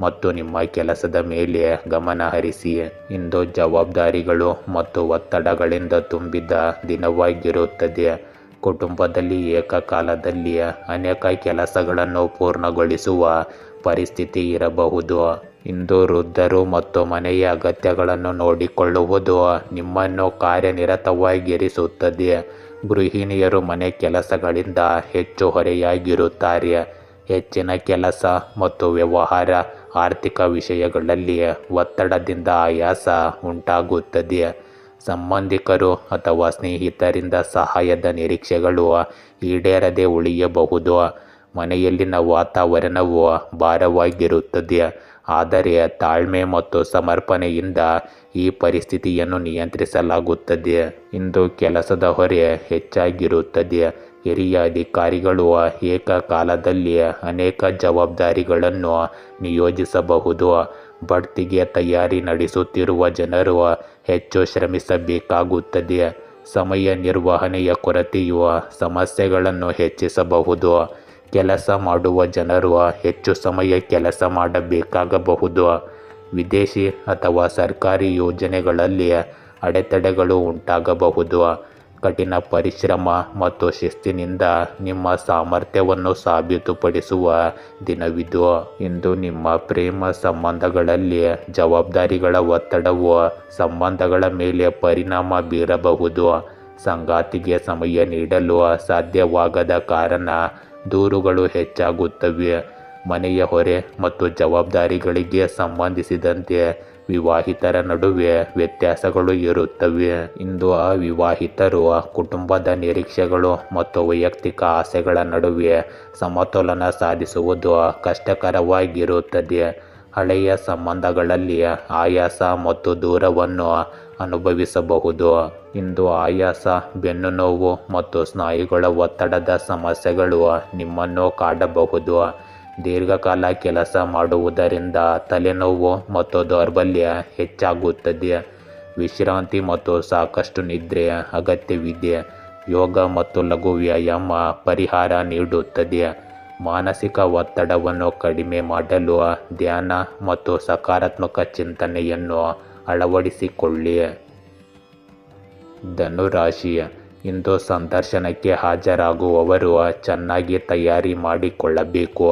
ಮತ್ತು ನಿಮ್ಮ ಕೆಲಸದ ಮೇಲೆ ಗಮನ ಹರಿಸಿ. ಇಂದು ಜವಾಬ್ದಾರಿಗಳು ಮತ್ತು ಒತ್ತಡಗಳಿಂದ ತುಂಬಿದ ದಿನವಾಗಿರುತ್ತದೆ. ಕುಟುಂಬದಲ್ಲಿ ಏಕಕಾಲದಲ್ಲಿ ಅನೇಕ ಕೆಲಸಗಳನ್ನು ಪೂರ್ಣಗೊಳಿಸುವ ಪರಿಸ್ಥಿತಿ ಇರಬಹುದು. ಇಂದು ವೃದ್ಧರು ಮತ್ತು ಮನೆಯ ಅಗತ್ಯಗಳನ್ನು ನೋಡಿಕೊಳ್ಳುವುದು ನಿಮ್ಮನ್ನು ಕಾರ್ಯನಿರತವಾಗಿರಿಸುತ್ತದೆ. ಗೃಹಿಣಿಯರು ಮನೆ ಕೆಲಸಗಳಿಂದ ಹೆಚ್ಚು ಹೊರೆಯಾಗಿರುತ್ತಾರೆ. ಹೆಚ್ಚಿನ ಕೆಲಸ ಮತ್ತು ವ್ಯವಹಾರ ಆರ್ಥಿಕ ವಿಷಯಗಳಲ್ಲಿ ಒತ್ತಡದಿಂದ ಆಯಾಸ ಉಂಟಾಗುತ್ತದೆ. ಸಂಬಂಧಿಕರು ಅಥವಾ ಸ್ನೇಹಿತರಿಂದ ಸಹಾಯದ ನಿರೀಕ್ಷೆಗಳು ಈಡೇರದೆ ಉಳಿಯಬಹುದು. ಮನೆಯಲ್ಲಿನ ವಾತಾವರಣವು ಭಾರವಾಗಿರುತ್ತದೆ. ಆದರೆ ತಾಳ್ಮೆ ಮತ್ತು ಸಮರ್ಪಣೆಯಿಂದ ಈ ಪರಿಸ್ಥಿತಿಯನ್ನು ನಿಯಂತ್ರಿಸಲಾಗುತ್ತದೆ. ಇಂದು ಕೆಲಸದ ಹೊರೆ ಹೆಚ್ಚಾಗಿರುತ್ತದೆ. ಹಿರಿಯ ಅಧಿಕಾರಿಗಳು ಏಕಕಾಲದಲ್ಲಿ ಅನೇಕ ಜವಾಬ್ದಾರಿಗಳನ್ನು ನಿಯೋಜಿಸಬಹುದು. ಬಡ್ತಿಗೆ ತಯಾರಿ ನಡೆಸುತ್ತಿರುವ ಜನರು ಹೆಚ್ಚು ಶ್ರಮಿಸಬೇಕಾಗುತ್ತದೆ. ಸಮಯ ನಿರ್ವಹಣೆಯ ಕೊರತೆಯು ಸಮಸ್ಯೆಗಳನ್ನು ಹೆಚ್ಚಿಸಬಹುದು. ಕೆಲಸ ಮಾಡುವ ಜನರು ಹೆಚ್ಚು ಸಮಯ ಕೆಲಸ ಮಾಡಬೇಕಾಗಬಹುದು. ವಿದೇಶಿ ಅಥವಾ ಸರ್ಕಾರಿ ಯೋಜನೆಗಳಲ್ಲಿ ಅಡೆತಡೆಗಳು ಉಂಟಾಗಬಹುದು. ಕಠಿಣ ಪರಿಶ್ರಮ ಮತ್ತು ಶಿಸ್ತಿನಿಂದ ನಿಮ್ಮ ಸಾಮರ್ಥ್ಯವನ್ನು ಸಾಬೀತುಪಡಿಸುವ ದಿನವಿದು. ಇಂದು ನಿಮ್ಮ ಪ್ರೇಮ ಸಂಬಂಧಗಳಲ್ಲಿ ಜವಾಬ್ದಾರಿಗಳ ಒತ್ತಡವು ಸಂಬಂಧಗಳ ಮೇಲೆ ಪರಿಣಾಮ ಬೀರಬಹುದು. ಸಂಗಾತಿಗೆ ಸಮಯ ನೀಡಲು ಸಾಧ್ಯವಾಗದ ಕಾರಣ ದೂರುಗಳು ಹೆಚ್ಚಾಗುತ್ತವೆ. ಮನೆಯ ಹೊರೆ ಮತ್ತು ಜವಾಬ್ದಾರಿಗಳಿಗೆ ಸಂಬಂಧಿಸಿದಂತೆ ವಿವಾಹಿತರ ನಡುವೆ ವ್ಯತ್ಯಾಸಗಳು ಇರುತ್ತವೆ. ಇಂದು ಅವಿವಾಹಿತರು ಕುಟುಂಬದ ನಿರೀಕ್ಷೆಗಳು ಮತ್ತು ವೈಯಕ್ತಿಕ ಆಸೆಗಳ ನಡುವೆ ಸಮತೋಲನ ಸಾಧಿಸುವುದು ಕಷ್ಟಕರವಾಗಿರುತ್ತದೆ. ಹಳೆಯ ಸಂಬಂಧಗಳಲ್ಲಿ ಆಯಾಸ ಮತ್ತು ದೂರವನ್ನು ಅನುಭವಿಸಬಹುದು. ಇಂದು ಆಯಾಸ, ಬೆನ್ನುನೋವು ಮತ್ತು ಸ್ನಾಯುಗಳ ಒತ್ತಡದ ಸಮಸ್ಯೆಗಳು ನಿಮ್ಮನ್ನು ಕಾಡಬಹುದು. ದೀರ್ಘಕಾಲ ಕೆಲಸ ಮಾಡುವುದರಿಂದ ತಲೆನೋವು ಮತ್ತು ದೌರ್ಬಲ್ಯ ಹೆಚ್ಚಾಗುತ್ತದೆ. ವಿಶ್ರಾಂತಿ ಮತ್ತು ಸಾಕಷ್ಟು ನಿದ್ರೆ ಅಗತ್ಯವಿದೆ. ಯೋಗ ಮತ್ತು ಲಘು ವ್ಯಾಯಾಮ ಪರಿಹಾರ ನೀಡುತ್ತದೆ. ಮಾನಸಿಕ ಒತ್ತಡವನ್ನು ಕಡಿಮೆ ಮಾಡಲು ಧ್ಯಾನ ಮತ್ತು ಸಕಾರಾತ್ಮಕ ಚಿಂತನೆಯನ್ನು ಅಳವಡಿಸಿಕೊಳ್ಳಿ. ಧನುರಾಶಿ, ಇಂದು ಸಂದರ್ಶನಕ್ಕೆ ಹಾಜರಾಗುವವರು ಚೆನ್ನಾಗಿ ತಯಾರಿ ಮಾಡಿಕೊಳ್ಳಬೇಕು.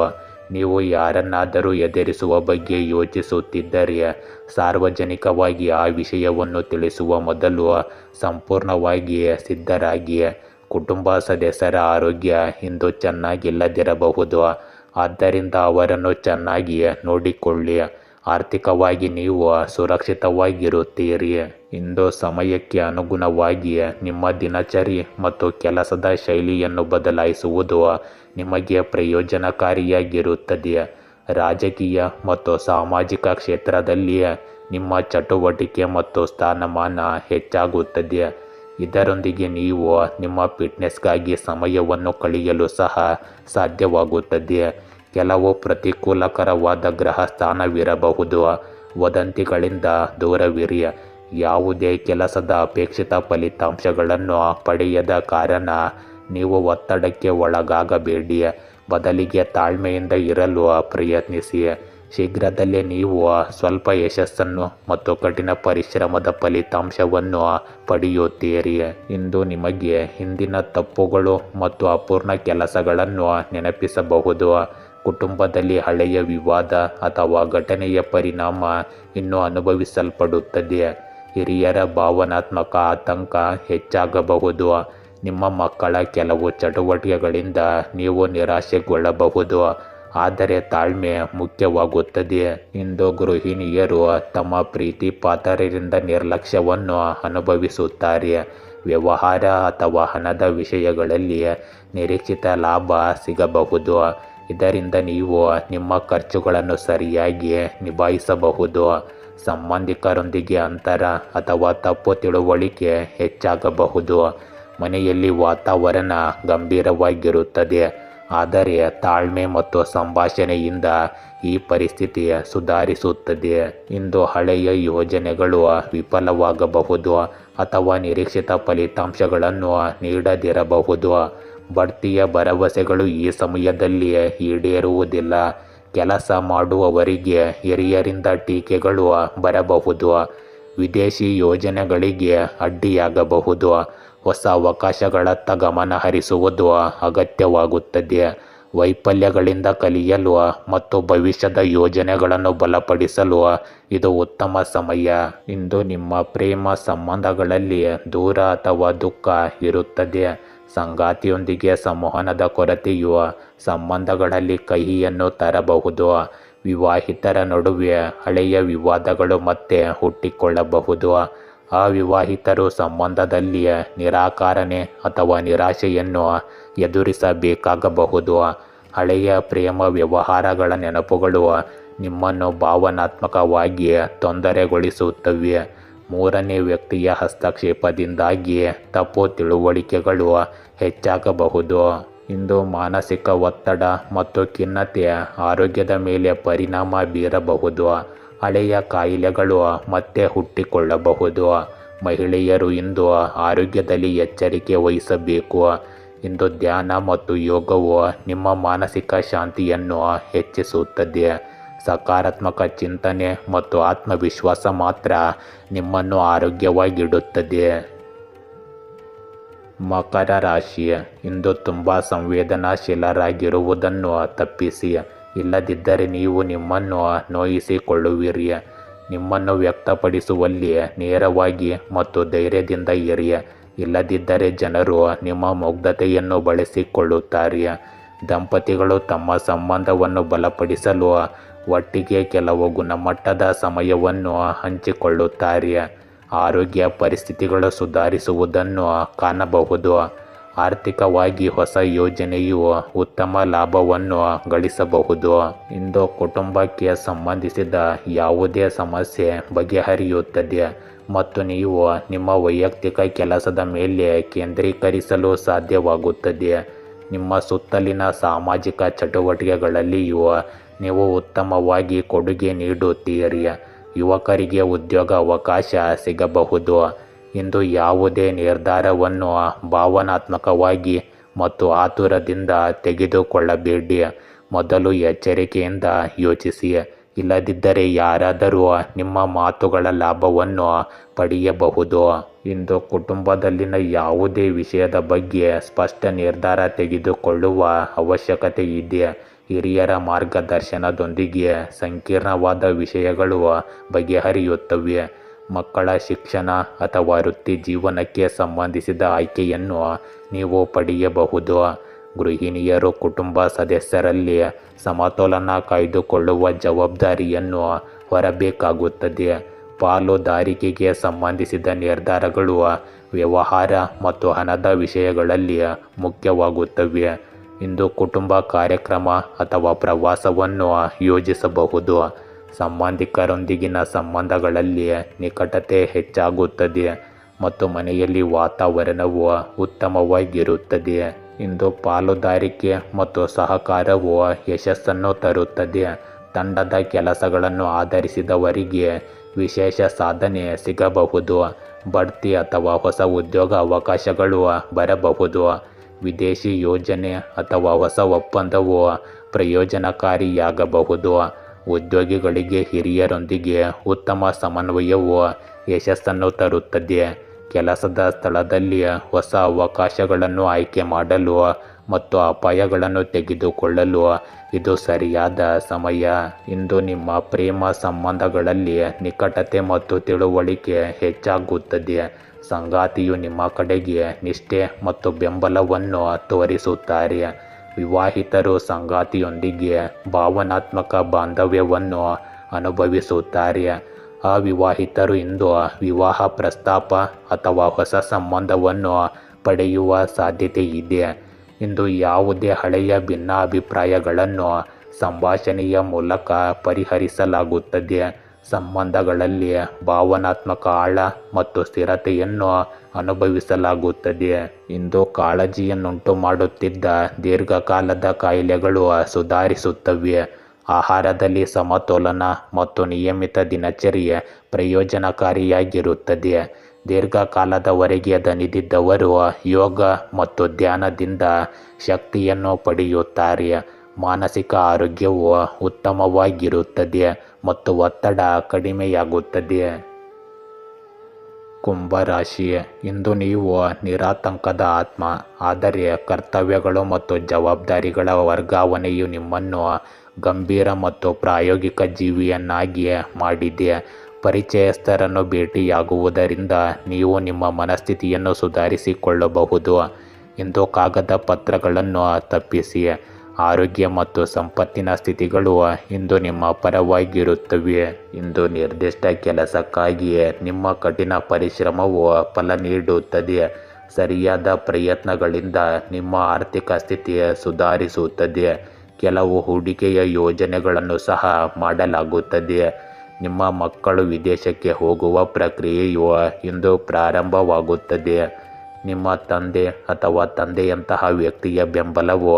ನೀವು ಯಾರನ್ನಾದರೂ ಎದುರಿಸುವ ಬಗ್ಗೆ ಯೋಚಿಸುತ್ತಿದ್ದರೆ ಸಾರ್ವಜನಿಕವಾಗಿ ಆ ವಿಷಯವನ್ನು ತಿಳಿಸುವ ಮೊದಲು ಸಂಪೂರ್ಣವಾಗಿ ಸಿದ್ಧರಾಗಿ. ಕುಟುಂಬ ಸದಸ್ಯರ ಆರೋಗ್ಯ ಇಂದು ಚೆನ್ನಾಗಿಲ್ಲದಿರಬಹುದು, ಆದ್ದರಿಂದ ಅವರನ್ನು ಚೆನ್ನಾಗಿ ನೋಡಿಕೊಳ್ಳಿ. ಆರ್ಥಿಕವಾಗಿ ನೀವು ಸುರಕ್ಷಿತವಾಗಿರುತ್ತೀರಿ. ಇಂದು ಸಮಯಕ್ಕೆ ಅನುಗುಣವಾಗಿ ನಿಮ್ಮ ದಿನಚರಿ ಮತ್ತು ಕೆಲಸದ ಶೈಲಿಯನ್ನು ಬದಲಾಯಿಸುವುದು ನಿಮಗೆ ಪ್ರಯೋಜನಕಾರಿಯಾಗಿರುತ್ತದೆ. ರಾಜಕೀಯ ಮತ್ತು ಸಾಮಾಜಿಕ ಕ್ಷೇತ್ರದಲ್ಲಿ ನಿಮ್ಮ ಚಟುವಟಿಕೆ ಮತ್ತು ಸ್ಥಾನಮಾನ ಹೆಚ್ಚಾಗುತ್ತದೆ. ಇದರೊಂದಿಗೆ ನೀವು ನಿಮ್ಮ ಫಿಟ್ನೆಸ್ಗಾಗಿ ಸಮಯವನ್ನು ಕಳೆಯಲು ಸಹ ಸಾಧ್ಯವಾಗುತ್ತದೆ. ಕೆಲವು ಪ್ರತಿಕೂಲಕರವಾದ ಗ್ರಹ ಸ್ಥಾನವಿರಬಹುದು. ವದಂತಿಗಳಿಂದ ದೂರವಿರಿ. ಯಾವುದೇ ಕೆಲಸದ ಅಪೇಕ್ಷಿತ ಫಲಿತಾಂಶಗಳನ್ನು ಪಡೆಯದ ಕಾರಣ ನೀವು ಒತ್ತಡಕ್ಕೆ ಒಳಗಾಗಬೇಡಿ. ಬದಲಿಗೆ ತಾಳ್ಮೆಯಿಂದ ಇರಲು ಪ್ರಯತ್ನಿಸಿ. ಶೀಘ್ರದಲ್ಲೇ ನೀವು ಸ್ವಲ್ಪ ಯಶಸ್ಸನ್ನು ಮತ್ತು ಕಠಿಣ ಪರಿಶ್ರಮದ ಫಲಿತಾಂಶವನ್ನು ಪಡೆಯುತ್ತೀರಿ. ಇಂದು ನಿಮಗೆ ಹಿಂದಿನ ತಪ್ಪುಗಳು ಮತ್ತು ಅಪೂರ್ಣ ಕೆಲಸಗಳನ್ನು ನೆನಪಿಸಬಹುದು. ಕುಟುಂಬದಲ್ಲಿ ಹಳೆಯ ವಿವಾದ ಅಥವಾ ಘಟನೆಯ ಪರಿಣಾಮ ಇನ್ನೂ ಅನುಭವಿಸಲ್ಪಡುತ್ತದೆ. ಹಿರಿಯರ ಭಾವನಾತ್ಮಕ ಆತಂಕ ಹೆಚ್ಚಾಗಬಹುದು. ನಿಮ್ಮ ಮಕ್ಕಳ ಕೆಲವು ಚಟುವಟಿಕೆಗಳಿಂದ ನೀವು ನಿರಾಶೆಗೊಳ್ಳಬಹುದು, ಆದರೆ ತಾಳ್ಮೆ ಮುಖ್ಯವಾಗುತ್ತದೆ. ಇಂದು ಗೃಹಿಣಿಯರು ತಮ್ಮ ಪ್ರೀತಿ ಪಾತ್ರರಿಂದ ನಿರ್ಲಕ್ಷ್ಯವನ್ನು ಅನುಭವಿಸುತ್ತಾರೆ. ವ್ಯವಹಾರ ಅಥವಾ ಹಣದ ವಿಷಯಗಳಲ್ಲಿ ನಿರೀಕ್ಷಿತ ಲಾಭ ಸಿಗಬಹುದು. ಇದರಿಂದ ನೀವು ನಿಮ್ಮ ಖರ್ಚುಗಳನ್ನು ಸರಿಯಾಗಿ ನಿಭಾಯಿಸಬಹುದು. ಸಂಬಂಧಿಕರೊಂದಿಗೆ ಅಂತರ ಅಥವಾ ತಪ್ಪು ತಿಳುವಳಿಕೆ ಹೆಚ್ಚಾಗಬಹುದು. ಮನೆಯಲ್ಲಿ ವಾತಾವರಣ ಗಂಭೀರವಾಗಿರುತ್ತದೆ, ಆದರೆ ತಾಳ್ಮೆ ಮತ್ತು ಸಂಭಾಷಣೆಯಿಂದ ಈ ಪರಿಸ್ಥಿತಿ ಸುಧಾರಿಸುತ್ತದೆ. ಇಂದು ಹಳೆಯ ಯೋಜನೆಗಳು ವಿಫಲವಾಗಬಹುದು ಅಥವಾ ನಿರೀಕ್ಷಿತ ಫಲಿತಾಂಶಗಳನ್ನು ನೀಡದಿರಬಹುದು. ಬಡ್ತಿಯ ಭರವಸೆಗಳು ಈ ಸಮಯದಲ್ಲಿ ಈಡೇರುವುದಿಲ್ಲ. ಕೆಲಸ ಮಾಡುವವರಿಗೆ ಹಿರಿಯರಿಂದ ಟೀಕೆಗಳು ಬರಬಹುದು. ವಿದೇಶಿ ಯೋಜನೆಗಳಿಗೆ ಅಡ್ಡಿಯಾಗಬಹುದು. ಹೊಸ ಅವಕಾಶಗಳತ್ತ ಗಮನ ಹರಿಸುವುದು ಅಗತ್ಯವಾಗುತ್ತದೆ. ವೈಫಲ್ಯಗಳಿಂದ ಕಲಿಯಲು ಮತ್ತು ಭವಿಷ್ಯದ ಯೋಜನೆಗಳನ್ನು ಬಲಪಡಿಸಲು ಇದು ಉತ್ತಮ ಸಮಯ. ಇಂದು ನಿಮ್ಮ ಪ್ರೇಮ ಸಂಬಂಧಗಳಲ್ಲಿ ದೂರ ಅಥವಾ ದುಃಖ ಇರುತ್ತದೆ. ಸಂಗಾತಿಯೊಂದಿಗೆ ಸಂವಹನದ ಕೊರತೆಯು ಸಂಬಂಧಗಳಲ್ಲಿ ಕಹಿಯನ್ನು ತರಬಹುದು. ವಿವಾಹಿತರ ನಡುವೆ ಹಳೆಯ ವಿವಾದಗಳು ಮತ್ತೆ ಹುಟ್ಟಿಕೊಳ್ಳಬಹುದು. ಅವಿವಾಹಿತರು ಸಂಬಂಧದಲ್ಲಿ ನಿರಾಕರಣೆ ಅಥವಾ ನಿರಾಶೆಯನ್ನು ಎದುರಿಸಬೇಕಾಗಬಹುದು. ಹಳೆಯ ಪ್ರೇಮ ವ್ಯವಹಾರಗಳ ನೆನಪುಗಳು ನಿಮ್ಮನ್ನು ಭಾವನಾತ್ಮಕವಾಗಿ ತೊಂದರೆಗೊಳಿಸುತ್ತವೆ ಮೂರನೇ ವ್ಯಕ್ತಿಯ ಹಸ್ತಕ್ಷೇಪದಿಂದಾಗಿ ತಪ್ಪು ತಿಳುವಳಿಕೆಗಳು ಹೆಚ್ಚಾಗಬಹುದು. ಇಂದು ಮಾನಸಿಕ ಒತ್ತಡ ಮತ್ತು ಖಿನ್ನತೆ ಆರೋಗ್ಯದ ಮೇಲೆ ಪರಿಣಾಮ ಬೀರಬಹುದು. ಹಳೆಯ ಕಾಯಿಲೆಗಳು ಮತ್ತೆ ಹುಟ್ಟಿಕೊಳ್ಳಬಹುದು. ಮಹಿಳೆಯರು ಇಂದು ಆರೋಗ್ಯದಲ್ಲಿ ಎಚ್ಚರಿಕೆ ವಹಿಸಬೇಕು. ಇಂದು ಧ್ಯಾನ ಮತ್ತು ಯೋಗವು ನಿಮ್ಮ ಮಾನಸಿಕ ಶಾಂತಿಯನ್ನು ಹೆಚ್ಚಿಸುತ್ತದೆ. ಸಕಾರಾತ್ಮಕ ಚಿಂತನೆ ಮತ್ತು ಆತ್ಮವಿಶ್ವಾಸ ಮಾತ್ರ ನಿಮ್ಮನ್ನು ಆರೋಗ್ಯವಾಗಿಡುತ್ತದೆ. ಮಕರ ರಾಶಿ, ಇಂದು ತುಂಬ ಸಂವೇದನಾಶೀಲರಾಗಿರುವುದನ್ನು ತಪ್ಪಿಸಿ. ಇಲ್ಲದಿದ್ದರೆ ನೀವು ನಿಮ್ಮನ್ನು ನೋಯಿಸಿಕೊಳ್ಳುವಿರಿ. ನಿಮ್ಮನ್ನು ವ್ಯಕ್ತಪಡಿಸುವಲ್ಲಿ ನೇರವಾಗಿ ಮತ್ತು ಧೈರ್ಯದಿಂದ ಇರಿ. ಇಲ್ಲದಿದ್ದರೆ ಜನರು ನಿಮ್ಮ ಮುಗ್ಧತೆಯನ್ನು ಬಳಸಿಕೊಳ್ಳುತ್ತಾರೆ. ದಂಪತಿಗಳು ತಮ್ಮ ಸಂಬಂಧವನ್ನು ಬಲಪಡಿಸಲು ಒಟ್ಟಿಗೆ ಕೆಲವು ಗುಣಮಟ್ಟದ ಸಮಯವನ್ನು ಹಂಚಿಕೊಳ್ಳುತ್ತಾರೆ. ಆರೋಗ್ಯ ಪರಿಸ್ಥಿತಿಗಳು ಸುಧಾರಿಸುವುದನ್ನು ಕಾಣಬಹುದು. ಆರ್ಥಿಕವಾಗಿ ಹೊಸ ಯೋಜನೆಯು ಉತ್ತಮ ಲಾಭವನ್ನು ಗಳಿಸಬಹುದು. ಇಂದು ಕುಟುಂಬಕ್ಕೆ ಸಂಬಂಧಿಸಿದ ಯಾವುದೇ ಸಮಸ್ಯೆ ಬಗೆಹರಿಯುತ್ತದೆ ಮತ್ತು ನೀವು ನಿಮ್ಮ ವೈಯಕ್ತಿಕ ಕೆಲಸದ ಮೇಲೆ ಕೇಂದ್ರೀಕರಿಸಲು ಸಾಧ್ಯವಾಗುತ್ತದೆ. ನಿಮ್ಮ ಸುತ್ತಲಿನ ಸಾಮಾಜಿಕ ಚಟುವಟಿಕೆಗಳಲ್ಲಿಯೂ ನೀವು ಉತ್ತಮವಾಗಿ ಕೊಡುಗೆ ನೀಡುತ್ತೀರಿ. ಯುವಕರಿಗೆ ಉದ್ಯೋಗ ಅವಕಾಶ ಸಿಗಬಹುದು. ಇಂದು ಯಾವುದೇ ನಿರ್ಧಾರವನ್ನು ಭಾವನಾತ್ಮಕವಾಗಿ ಮತ್ತು ಆತುರದಿಂದ ತೆಗೆದುಕೊಳ್ಳಬೇಡಿ. ಮೊದಲು ಎಚ್ಚರಿಕೆಯಿಂದ ಯೋಚಿಸಿ. ಇಲ್ಲದಿದ್ದರೆ ಯಾರಾದರೂ ನಿಮ್ಮ ಮಾತುಗಳ ಲಾಭವನ್ನು ಪಡೆಯಬಹುದು. ಇಂದು ಕುಟುಂಬದಲ್ಲಿನ ಯಾವುದೇ ವಿಷಯದ ಬಗ್ಗೆ ಸ್ಪಷ್ಟ ನಿರ್ಧಾರ ತೆಗೆದುಕೊಳ್ಳುವ ಅವಶ್ಯಕತೆ ಇದೆ. ಹಿರಿಯರ ಮಾರ್ಗದರ್ಶನದೊಂದಿಗೆ ಸಂಕೀರ್ಣವಾದ ವಿಷಯಗಳು ಬಗೆಹರಿಯುತ್ತವೆ. ಮಕ್ಕಳ ಶಿಕ್ಷಣ ಅಥವಾ ವೃತ್ತಿ ಜೀವನಕ್ಕೆ ಸಂಬಂಧಿಸಿದ ಆಯ್ಕೆಯನ್ನು ನೀವು ಪಡೆಯಬಹುದು. ಗೃಹಿಣಿಯರು ಕುಟುಂಬ ಸದಸ್ಯರಲ್ಲಿ ಸಮತೋಲನ ಕಾಯ್ದುಕೊಳ್ಳುವ ಜವಾಬ್ದಾರಿಯನ್ನು ಹೊರಬೇಕಾಗುತ್ತದೆ. ಪಾಲುದಾರಿಕೆಗೆ ಸಂಬಂಧಿಸಿದ ನಿರ್ಧಾರಗಳು ವ್ಯವಹಾರ ಮತ್ತು ಹಣದ ವಿಷಯಗಳಲ್ಲಿ ಮುಖ್ಯವಾಗುತ್ತವೆ. ಇಂದು ಕುಟುಂಬ ಕಾರ್ಯಕ್ರಮ ಅಥವಾ ಪ್ರವಾಸವನ್ನು ಯೋಜಿಸಬಹುದು. ಸಂಬಂಧಿಕರೊಂದಿಗಿನ ಸಂಬಂಧಗಳಲ್ಲಿ ನಿಕಟತೆ ಹೆಚ್ಚಾಗುತ್ತದೆ ಮತ್ತು ಮನೆಯಲ್ಲಿ ವಾತಾವರಣವು ಉತ್ತಮವಾಗಿರುತ್ತದೆ. ಇಂದು ಪಾಲುದಾರಿಕೆ ಮತ್ತು ಸಹಕಾರವು ಯಶಸ್ಸನ್ನು ತರುತ್ತದೆ. ತಂಡದ ಕೆಲಸಗಳನ್ನು ಆಧರಿಸಿದವರಿಗೆ ವಿಶೇಷ ಸಾಧನೆ ಸಿಗಬಹುದು. ಬಡ್ತಿ ಅಥವಾ ಹೊಸ ಉದ್ಯೋಗ ಅವಕಾಶಗಳು ಬರಬಹುದು. ವಿದೇಶಿ ಯೋಜನೆ ಅಥವಾ ಹೊಸ ಒಪ್ಪಂದವು ಪ್ರಯೋಜನಕಾರಿಯಾಗಬಹುದು. ಉದ್ಯೋಗಿಗಳಿಗೆ ಹಿರಿಯರೊಂದಿಗೆ ಉತ್ತಮ ಸಮನ್ವಯವು ಯಶಸ್ಸನ್ನು ತರುತ್ತದೆ. ಕೆಲಸದ ಸ್ಥಳದಲ್ಲಿ ಹೊಸ ಅವಕಾಶಗಳನ್ನು ಆಯ್ಕೆ ಮಾಡಲು ಮತ್ತು ಅಪಾಯಗಳನ್ನು ತೆಗೆದುಕೊಳ್ಳಲು ಇದು ಸರಿಯಾದ ಸಮಯ. ಇಂದು ನಿಮ್ಮ ಪ್ರೇಮ ಸಂಬಂಧಗಳಲ್ಲಿ ನಿಕಟತೆ ಮತ್ತು ತಿಳುವಳಿಕೆ ಹೆಚ್ಚಾಗುತ್ತದೆ. ಸಂಗಾತಿಯು ನಿಮ್ಮ ಕಡೆಗೆ ನಿಷ್ಠೆ ಮತ್ತು ಬೆಂಬಲವನ್ನು ತೋರಿಸುತ್ತಾರೆ. ವಿವಾಹಿತರು ಸಂಗಾತಿಯೊಂದಿಗೆ ಭಾವನಾತ್ಮಕ ಬಾಂಧವ್ಯವನ್ನು ಅನುಭವಿಸುತ್ತಾರೆ. ಅವಿವಾಹಿತರು ಇಂದು ವಿವಾಹ ಪ್ರಸ್ತಾಪ ಅಥವಾ ಹೊಸ ಸಂಬಂಧವನ್ನು ಪಡೆಯುವ ಸಾಧ್ಯತೆ ಇದೆ. ಇಂದು ಯಾವುದೇ ಹಳೆಯ ಭಿನ್ನಾಭಿಪ್ರಾಯಗಳನ್ನು ಸಂಭಾಷಣೆಯ ಮೂಲಕ ಪರಿಹರಿಸಲಾಗುತ್ತದೆ. ಸಂಬಂಧಗಳಲ್ಲಿ ಭಾವನಾತ್ಮಕ ಆಳ ಮತ್ತು ಸ್ಥಿರತೆಯನ್ನು ಅನುಭವಿಸಲಾಗುತ್ತದೆ. ಇಂದು ಕಾಳಜಿಯನ್ನುಂಟು ಮಾಡುತ್ತಿದ್ದ ದೀರ್ಘಕಾಲದ ಕಾಯಿಲೆಗಳು ಸುಧಾರಿಸುತ್ತವೆ. ಆಹಾರದಲ್ಲಿ ಸಮತೋಲನ ಮತ್ತು ನಿಯಮಿತ ದಿನಚರ್ಯೆ ಪ್ರಯೋಜನಕಾರಿಯಾಗಿರುತ್ತದೆ. ದೀರ್ಘಕಾಲದವರೆಗೆ ದಣಿದಿದ್ದವರು ಯೋಗ ಮತ್ತು ಧ್ಯಾನದಿಂದ ಶಕ್ತಿಯನ್ನು ಪಡೆಯುತ್ತಾರೆ. ಮಾನಸಿಕ ಆರೋಗ್ಯವು ಉತ್ತಮವಾಗಿರುತ್ತದೆ ಮತ್ತು ಒತ್ತಡ ಕಡಿಮೆಯಾಗುತ್ತದೆ. ಕುಂಭರಾಶಿ, ಇಂದು ನೀವು ನಿರಾತಂಕದ ಆತ್ಮ. ಆದರೆ ಕರ್ತವ್ಯಗಳು ಮತ್ತು ಜವಾಬ್ದಾರಿಗಳ ವರ್ಗಾವಣೆಯು ನಿಮ್ಮನ್ನು ಗಂಭೀರ ಮತ್ತು ಪ್ರಾಯೋಗಿಕ ಜೀವಿಯನ್ನಾಗಿ ಮಾಡಿದೆ. ಪರಿಚಯಸ್ಥರನ್ನು ಭೇಟಿಯಾಗುವುದರಿಂದ ನೀವು ನಿಮ್ಮ ಮನಸ್ಥಿತಿಯನ್ನು ಸುಧಾರಿಸಿಕೊಳ್ಳಬಹುದು. ಇಂದು ಕಾಗದ ಪತ್ರಗಳನ್ನು ತಪ್ಪಿಸಿ. ಆರೋಗ್ಯ ಮತ್ತು ಸಂಪತ್ತಿನ ಸ್ಥಿತಿಗಳು ಇಂದು ನಿಮ್ಮ ಪರವಾಗಿರುತ್ತವೆ. ಇಂದು ನಿರ್ದಿಷ್ಟ ಕೆಲಸಕ್ಕಾಗಿ ನಿಮ್ಮ ಕಠಿಣ ಪರಿಶ್ರಮವು ಫಲ ನೀಡುತ್ತದೆ. ಸರಿಯಾದ ಪ್ರಯತ್ನಗಳಿಂದ ನಿಮ್ಮ ಆರ್ಥಿಕ ಸ್ಥಿತಿ ಸುಧಾರಿಸುತ್ತದೆ. ಕೆಲವು ಹೂಡಿಕೆಯ ಯೋಜನೆಗಳನ್ನು ಸಹ ಮಾಡಲಾಗುತ್ತದೆ. ನಿಮ್ಮ ಮಕ್ಕಳು ವಿದೇಶಕ್ಕೆ ಹೋಗುವ ಪ್ರಕ್ರಿಯೆಯು ಇಂದು ಪ್ರಾರಂಭವಾಗುತ್ತದೆ. ನಿಮ್ಮ ತಂದೆ ಅಥವಾ ತಂದೆಯಂತಹ ವ್ಯಕ್ತಿಯ ಬೆಂಬಲವು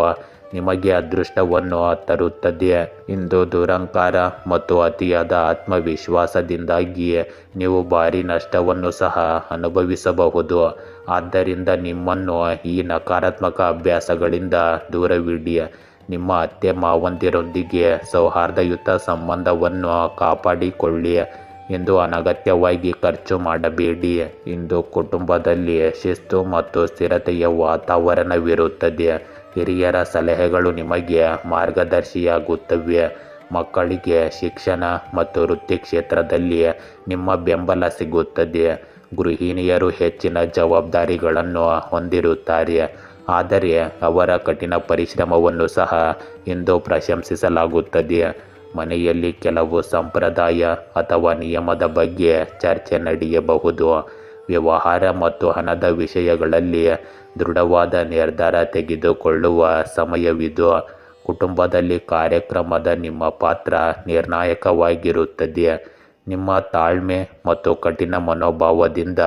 ನಿಮಗೆ ಅದೃಷ್ಟವನ್ನು ತರುತ್ತದೆ. ಇಂದು ದುರಹಂಕಾರ ಮತ್ತು ಅತಿಯಾದ ಆತ್ಮವಿಶ್ವಾಸದಿಂದಾಗಿ ನೀವು ಭಾರಿ ನಷ್ಟವನ್ನು ಸಹ ಅನುಭವಿಸಬಹುದು. ಆದ್ದರಿಂದ ನಿಮ್ಮನ್ನು ಈ ನಕಾರಾತ್ಮಕ ಅಭ್ಯಾಸಗಳಿಂದ ದೂರವಿಡಿ. ನಿಮ್ಮ ಅತ್ತೆ ಮಾವಂದಿರೊಂದಿಗೆ ಸೌಹಾರ್ದಯುತ ಸಂಬಂಧವನ್ನು ಕಾಪಾಡಿಕೊಳ್ಳಿ. ಇಂದು ಅನಗತ್ಯವಾಗಿ ಖರ್ಚು ಮಾಡಬೇಡಿ. ಇಂದು ಕುಟುಂಬದಲ್ಲಿ ಶಿಸ್ತು ಮತ್ತು ಸ್ಥಿರತೆಯ ವಾತಾವರಣವಿರುತ್ತದೆ. ಹಿರಿಯರ ಸಲಹೆಗಳು ನಿಮಗೆ ಮಾರ್ಗದರ್ಶಿಯಾಗುತ್ತವೆ. ಮಕ್ಕಳಿಗೆ ಶಿಕ್ಷಣ ಮತ್ತು ವೃತ್ತಿ ಕ್ಷೇತ್ರದಲ್ಲಿ ನಿಮ್ಮ ಬೆಂಬಲ ಸಿಗುತ್ತದೆ. ಗೃಹಿಣಿಯರು ಹೆಚ್ಚಿನ ಜವಾಬ್ದಾರಿಗಳನ್ನು ಹೊಂದಿರುತ್ತಾರೆ, ಆದರೆ ಅವರ ಕಠಿಣ ಪರಿಶ್ರಮವನ್ನು ಸಹ ಇಂದು ಪ್ರಶಂಸಿಸಲಾಗುತ್ತದೆ. ಮನೆಯಲ್ಲಿ ಕೆಲವು ಸಂಪ್ರದಾಯ ಅಥವಾ ನಿಯಮದ ಬಗ್ಗೆ ಚರ್ಚೆ ನಡೆಯಬಹುದು. ವ್ಯವಹಾರ ಮತ್ತು ಹಣದ ವಿಷಯಗಳಲ್ಲಿ ದೃಢವಾದ ನಿರ್ಧಾರ ತೆಗೆದುಕೊಳ್ಳುವ ಸಮಯವಿದು. ಕುಟುಂಬದಲ್ಲಿ ಕಾರ್ಯಕ್ರಮದ ನಿಮ್ಮ ಪಾತ್ರ ನಿರ್ಣಾಯಕವಾಗಿರುತ್ತದೆ. ನಿಮ್ಮ ತಾಳ್ಮೆ ಮತ್ತು ಕಠಿಣ ಮನೋಭಾವದಿಂದ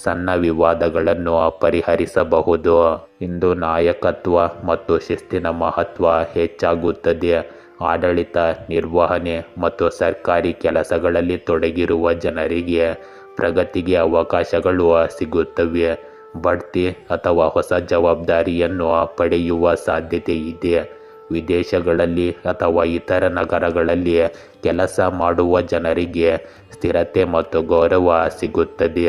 ಸಣ್ಣ ವಿವಾದಗಳನ್ನು ಪರಿಹರಿಸಬಹುದು. ಇಂದು ನಾಯಕತ್ವ ಮತ್ತು ಶಿಸ್ತಿನ ಮಹತ್ವ ಹೆಚ್ಚಾಗುತ್ತದೆ. ಆಡಳಿತ, ನಿರ್ವಹಣೆ ಮತ್ತು ಸರ್ಕಾರಿ ಕೆಲಸಗಳಲ್ಲಿ ತೊಡಗಿರುವ ಜನರಿಗೆ ಪ್ರಗತಿಗೆ ಅವಕಾಶಗಳು ಸಿಗುತ್ತವೆ. ಬಡ್ತಿ ಅಥವಾ ಹೊಸ ಜವಾಬ್ದಾರಿಯನ್ನು ಪಡೆಯುವ ಸಾಧ್ಯತೆ ಇದೆ. ವಿದೇಶಗಳಲ್ಲಿ ಅಥವಾ ಇತರ ನಗರಗಳಲ್ಲಿ ಕೆಲಸ ಮಾಡುವ ಜನರಿಗೆ ಸ್ಥಿರತೆ ಮತ್ತು ಗೌರವ ಸಿಗುತ್ತದೆ.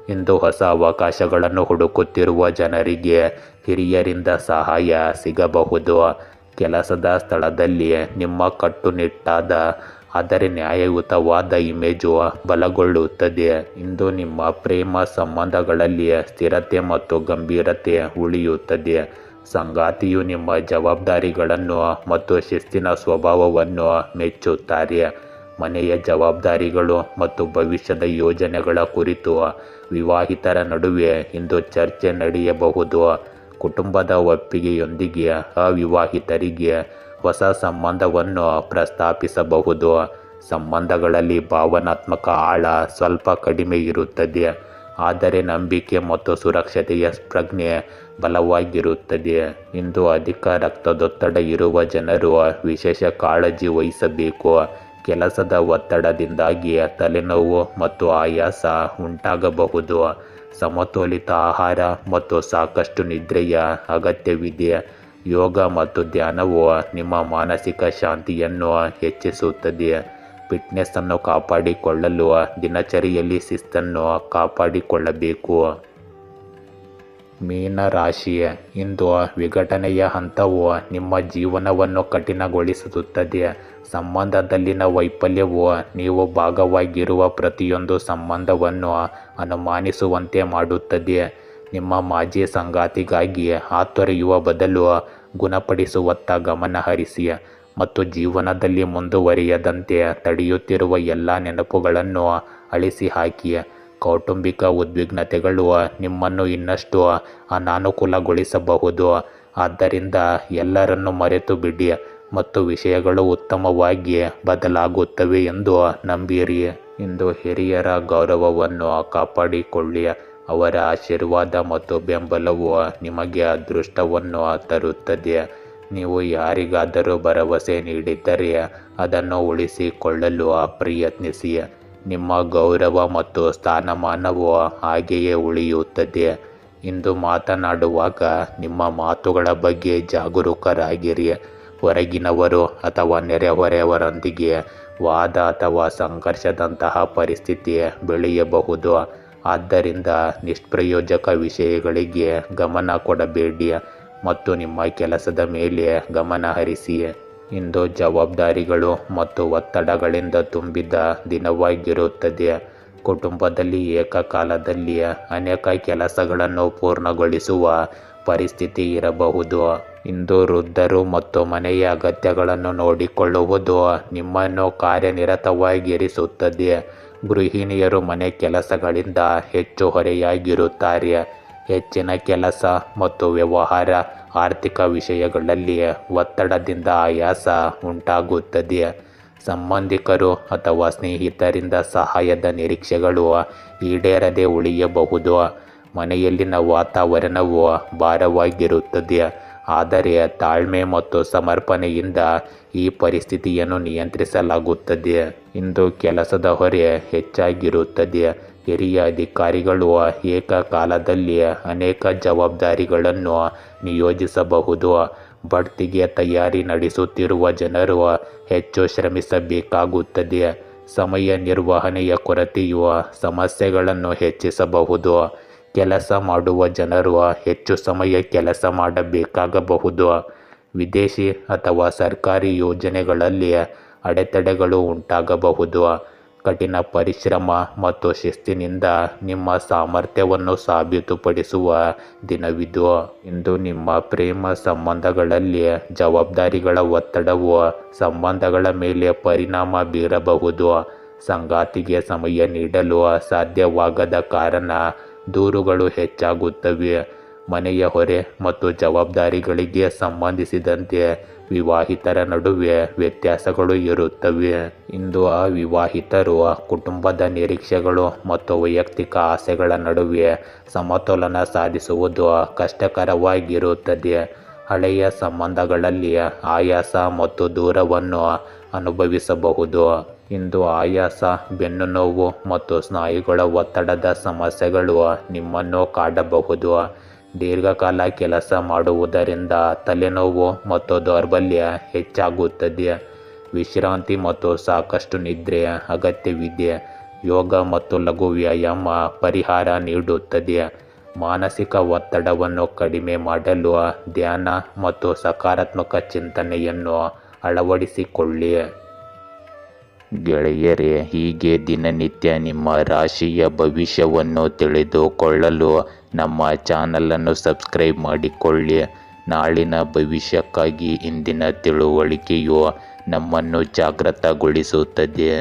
ಇಂದು ಹೊಸ ಅವಕಾಶಗಳನ್ನು ಹುಡುಕುತ್ತಿರುವ ಜನರಿಗೆ ಹಿರಿಯರಿಂದ ಸಹಾಯ ಸಿಗಬಹುದು. ಕೆಲಸದ ಸ್ಥಳದಲ್ಲಿ ನಿಮ್ಮ ಕಟ್ಟುನಿಟ್ಟಾದ ಆದರೆ ನ್ಯಾಯಯುತವಾದ ಇಮೇಜು ಬಲಗೊಳ್ಳುತ್ತದೆ. ಇಂದು ನಿಮ್ಮ ಪ್ರೇಮ ಸಂಬಂಧಗಳಲ್ಲಿ ಸ್ಥಿರತೆ ಮತ್ತು ಗಂಭೀರತೆ ಉಳಿಯುತ್ತದೆ. ಸಂಗಾತಿಯು ನಿಮ್ಮ ಜವಾಬ್ದಾರಿಗಳನ್ನು ಮತ್ತು ಶಿಸ್ತಿನ ಸ್ವಭಾವವನ್ನು ಮೆಚ್ಚುತ್ತಾರೆ. ಮನೆಯ ಜವಾಬ್ದಾರಿಗಳು ಮತ್ತು ಭವಿಷ್ಯದ ಯೋಜನೆಗಳ ಕುರಿತು ವಿವಾಹಿತರ ನಡುವೆ ಇಂದು ಚರ್ಚೆ ನಡೆಯಬಹುದು. ಕುಟುಂಬದ ಒಪ್ಪಿಗೆಯೊಂದಿಗೆ ಅವಿವಾಹಿತರಿಗೆ ಹೊಸ ಸಂಬಂಧವನ್ನು ಪ್ರಸ್ತಾಪಿಸಬಹುದು. ಸಂಬಂಧಗಳಲ್ಲಿ ಭಾವನಾತ್ಮಕ ಆಳ ಸ್ವಲ್ಪ ಕಡಿಮೆ ಇರುತ್ತದೆ, ಆದರೆ ನಂಬಿಕೆ ಮತ್ತು ಸುರಕ್ಷತೆಯ ಪ್ರಜ್ಞೆ ಬಲವಾಗಿರುತ್ತದೆ. ಇಂದು ಅಧಿಕ ರಕ್ತದೊತ್ತಡ ಇರುವ ಜನರು ವಿಶೇಷ ಕಾಳಜಿ ವಹಿಸಬೇಕು. ಕೆಲಸದ ಒತ್ತಡದಿಂದಾಗಿ ತಲೆನೋವು ಮತ್ತು ಆಯಾಸ ಉಂಟಾಗಬಹುದು. ಸಮತೋಲಿತ ಆಹಾರ ಮತ್ತು ಸಾಕಷ್ಟು ನಿದ್ರೆಯ ಅಗತ್ಯವಿದೆ. ಯೋಗ ಮತ್ತು ಧ್ಯಾನವು ನಿಮ್ಮ ಮಾನಸಿಕ ಶಾಂತಿಯನ್ನು ಹೆಚ್ಚಿಸುತ್ತದೆ. ಫಿಟ್ನೆಸ್ಸನ್ನು ಕಾಪಾಡಿಕೊಳ್ಳಲು ದಿನಚರಿಯಲ್ಲಿ ಶಿಸ್ತನ್ನು ಕಾಪಾಡಿಕೊಳ್ಳಬೇಕು. ಮೀನರಾಶಿ, ಇಂದು ವಿಘಟನೆಯ ಹಂತವು ನಿಮ್ಮ ಜೀವನವನ್ನು ಕಠಿಣಗೊಳಿಸುತ್ತದೆ. ಸಂಬಂಧದಲ್ಲಿನ ವೈಫಲ್ಯವು ನೀವು ಭಾಗವಾಗಿರುವ ಪ್ರತಿಯೊಂದು ಸಂಬಂಧವನ್ನು ಅನುಮಾನಿಸುವಂತೆ ಮಾಡುತ್ತದೆ. ನಿಮ್ಮ ಮಾಜಿ ಸಂಗಾತಿಗಾಗಿ ಹಾತೊರೆಯುವ ಬದಲು ಗುಣಪಡಿಸುವತ್ತ ಗಮನ ಹರಿಸಿ ಮತ್ತು ಜೀವನದಲ್ಲಿ ಮುಂದುವರಿಯದಂತೆ ತಡೆಯುತ್ತಿರುವ ಎಲ್ಲ ನೆನಪುಗಳನ್ನು ಅಳಿಸಿಹಾಕಿ. ಕೌಟುಂಬಿಕ ಉದ್ವಿಗ್ನತೆಗಳು ನಿಮ್ಮನ್ನು ಇನ್ನಷ್ಟು ಅನಾನುಕೂಲಗೊಳಿಸಬಹುದು. ಆದ್ದರಿಂದ ಎಲ್ಲರನ್ನೂ ಮರೆತು ಬಿಡಿ ಮತ್ತು ವಿಷಯಗಳು ಉತ್ತಮವಾಗಿ ಬದಲಾಗುತ್ತವೆ ಎಂದು ನಂಬಿರಿ. ಇಂದು ಹಿರಿಯರ ಗೌರವವನ್ನು ಕಾಪಾಡಿಕೊಳ್ಳಿ. ಅವರ ಆಶೀರ್ವಾದ ಮತ್ತು ಬೆಂಬಲವು ನಿಮಗೆ ಅದೃಷ್ಟವನ್ನು ತರುತ್ತದೆ. ನೀವು ಯಾರಿಗಾದರೂ ಭರವಸೆ ನೀಡಿದ್ದರೆ ಅದನ್ನು ಉಳಿಸಿಕೊಳ್ಳಲು ಪ್ರಯತ್ನಿಸಿ. ನಿಮ್ಮ ಗೌರವ ಮತ್ತು ಸ್ಥಾನಮಾನವು ಹಾಗೆಯೇ ಉಳಿಯುತ್ತದೆ. ಇಂದು ಮಾತನಾಡುವಾಗ ನಿಮ್ಮ ಮಾತುಗಳ ಬಗ್ಗೆ ಜಾಗರೂಕರಾಗಿರಿ. ಹೊರಗಿನವರು ಅಥವಾ ನೆರೆಹೊರೆಯವರೊಂದಿಗೆ ವಾದ ಅಥವಾ ಸಂಘರ್ಷದಂತಹ ಪರಿಸ್ಥಿತಿ ಬೆಳೆಯಬಹುದು. ಆದ್ದರಿಂದ ನಿಷ್ಪ್ರಯೋಜಕ ವಿಷಯಗಳಿಗೆ ಗಮನ ಕೊಡಬೇಡಿ ಮತ್ತು ನಿಮ್ಮ ಕೆಲಸದ ಮೇಲೆ ಗಮನ ಹರಿಸಿ. ಇಂದು ಜವಾಬ್ದಾರಿಗಳು ಮತ್ತು ಒತ್ತಡಗಳಿಂದ ತುಂಬಿದ ದಿನವಾಗಿರುತ್ತದೆ. ಕುಟುಂಬದಲ್ಲಿ ಏಕಕಾಲದಲ್ಲಿ ಅನೇಕ ಕೆಲಸಗಳನ್ನು ಪೂರ್ಣಗೊಳಿಸುವ ಪರಿಸ್ಥಿತಿ ಇರಬಹುದು. ಇಂದು ವೃದ್ಧರು ಮತ್ತು ಮನೆಯ ಅಗತ್ಯಗಳನ್ನು ನೋಡಿಕೊಳ್ಳುವುದು ನಿಮ್ಮನ್ನು ಕಾರ್ಯನಿರತವಾಗಿರಿಸುತ್ತದೆ. ಗೃಹಿಣಿಯರು ಮನೆ ಕೆಲಸಗಳಿಂದ ಹೆಚ್ಚು ಹೊರೆಯಾಗಿರುತ್ತಾರೆ. ಹೆಚ್ಚಿನ ಕೆಲಸ ಮತ್ತು ವ್ಯವಹಾರ, ಆರ್ಥಿಕ ವಿಷಯಗಳಲ್ಲಿ ಒತ್ತಡದಿಂದ ಆಯಾಸ ಉಂಟಾಗುತ್ತದೆ. ಸಂಬಂಧಿಕರು ಅಥವಾ ಸ್ನೇಹಿತರಿಂದ ಸಹಾಯದ ನಿರೀಕ್ಷೆಗಳು ಈಡೇರದೆ ಉಳಿಯಬಹುದು. ಮನೆಯಲ್ಲಿನ ವಾತಾವರಣವು ಭಾರವಾಗಿರುತ್ತದೆ, ಆದರೆ ತಾಳ್ಮೆ ಮತ್ತು ಸಮರ್ಪಣೆಯಿಂದ ಈ ಪರಿಸ್ಥಿತಿಯನ್ನು ನಿಯಂತ್ರಿಸಲಾಗುತ್ತದೆ. ಇಂದು ಕೆಲಸದ ಹೊರೆ ಹೆಚ್ಚಾಗಿರುತ್ತದೆ. ಹಿರಿಯ ಅಧಿಕಾರಿಗಳು ಏಕಕಾಲದಲ್ಲಿ ಅನೇಕ ಜವಾಬ್ದಾರಿಗಳನ್ನು ನಿಯೋಜಿಸಬಹುದು. ಬಡ್ತಿಗೆ ತಯಾರಿ ನಡೆಸುತ್ತಿರುವ ಜನರು ಹೆಚ್ಚು ಶ್ರಮಿಸಬೇಕಾಗುತ್ತದೆ. ಸಮಯ ನಿರ್ವಹಣೆಯ ಕೊರತೆಯು ಸಮಸ್ಯೆಗಳನ್ನು ಹೆಚ್ಚಿಸಬಹುದು. ಕೆಲಸ ಮಾಡುವ ಜನರು ಹೆಚ್ಚು ಸಮಯ ಕೆಲಸ ಮಾಡಬೇಕಾಗಬಹುದು. ವಿದೇಶಿ ಅಥವಾ ಸರ್ಕಾರಿ ಯೋಜನೆಗಳಲ್ಲಿ ಅಡೆತಡೆಗಳು ಉಂಟಾಗಬಹುದು. ಕಠಿಣ ಪರಿಶ್ರಮ ಮತ್ತು ಶಿಸ್ತಿನಿಂದ ನಿಮ್ಮ ಸಾಮರ್ಥ್ಯವನ್ನು ಸಾಬೀತುಪಡಿಸುವ ದಿನವಿದು. ಇಂದು ನಿಮ್ಮ ಪ್ರೇಮ ಸಂಬಂಧಗಳಲ್ಲಿ ಜವಾಬ್ದಾರಿಗಳ ಒತ್ತಡವು ಸಂಬಂಧಗಳ ಮೇಲೆ ಪರಿಣಾಮ ಬೀರಬಹುದು. ಸಂಗಾತಿಗೆ ಸಮಯ ನೀಡಲು ಸಾಧ್ಯವಾಗದ ಕಾರಣ ದೂರುಗಳು ಹೆಚ್ಚಾಗುತ್ತವೆ. ಮನೆಯ ಹೊರೆ ಮತ್ತು ಜವಾಬ್ದಾರಿಗಳಿಗೆ ಸಂಬಂಧಿಸಿದಂತೆ ವಿವಾಹಿತರ ನಡುವೆ ವ್ಯತ್ಯಾಸಗಳು ಇರುತ್ತವೆ. ಇಂದು ಅವಿವಾಹಿತರು ಕುಟುಂಬದ ನಿರೀಕ್ಷೆಗಳು ಮತ್ತು ವೈಯಕ್ತಿಕ ಆಸೆಗಳ ನಡುವೆ ಸಮತೋಲನ ಸಾಧಿಸುವುದು ಕಷ್ಟಕರವಾಗಿರುತ್ತದೆ. ಹಳೆಯ ಸಂಬಂಧಗಳಲ್ಲಿ ಆಯಾಸ ಮತ್ತು ದೂರವನ್ನು ಅನುಭವಿಸಬಹುದು. ಇಂದು ಆಯಾಸ, ಬೆನ್ನುನೋವು ಮತ್ತು ಸ್ನಾಯುಗಳ ಒತ್ತಡದ ಸಮಸ್ಯೆಗಳು ನಿಮ್ಮನ್ನು ಕಾಡಬಹುದು. ದೀರ್ಘಕಾಲ ಕೆಲಸ ಮಾಡುವುದರಿಂದ ತಲೆನೋವು ಮತ್ತು ದೌರ್ಬಲ್ಯ ಹೆಚ್ಚಾಗುತ್ತದೆ. ವಿಶ್ರಾಂತಿ ಮತ್ತು ಸಾಕಷ್ಟು ನಿದ್ರೆ ಅಗತ್ಯವಿದೆ. ಯೋಗ ಮತ್ತು ಲಘು ವ್ಯಾಯಾಮ ಪರಿಹಾರ ನೀಡುತ್ತದೆ. ಮಾನಸಿಕ ಒತ್ತಡವನ್ನು ಕಡಿಮೆ ಮಾಡಲು ಧ್ಯಾನ ಮತ್ತು ಸಕಾರಾತ್ಮಕ ಚಿಂತನೆಯನ್ನು ಅಳವಡಿಸಿಕೊಳ್ಳಿ. ಗೆಳೆಯರೇ, ಹೀಗೆ ದಿನನಿತ್ಯ ನಿಮ್ಮ ರಾಶಿಯ ಭವಿಷ್ಯವನ್ನು ತಿಳಿದುಕೊಳ್ಳಲು ನಮ್ಮ ಚಾನಲನ್ನು ಸಬ್ಸ್ಕ್ರೈಬ್ ಮಾಡಿಕೊಳ್ಳಿ. ನಾಳಿನ ಭವಿಷ್ಯಕ್ಕಾಗಿ ಇಂದಿನ ತಿಳುವಳಿಕೆಯು ನಮ್ಮನ್ನು ಜಾಗೃತಗೊಳಿಸುತ್ತದೆ.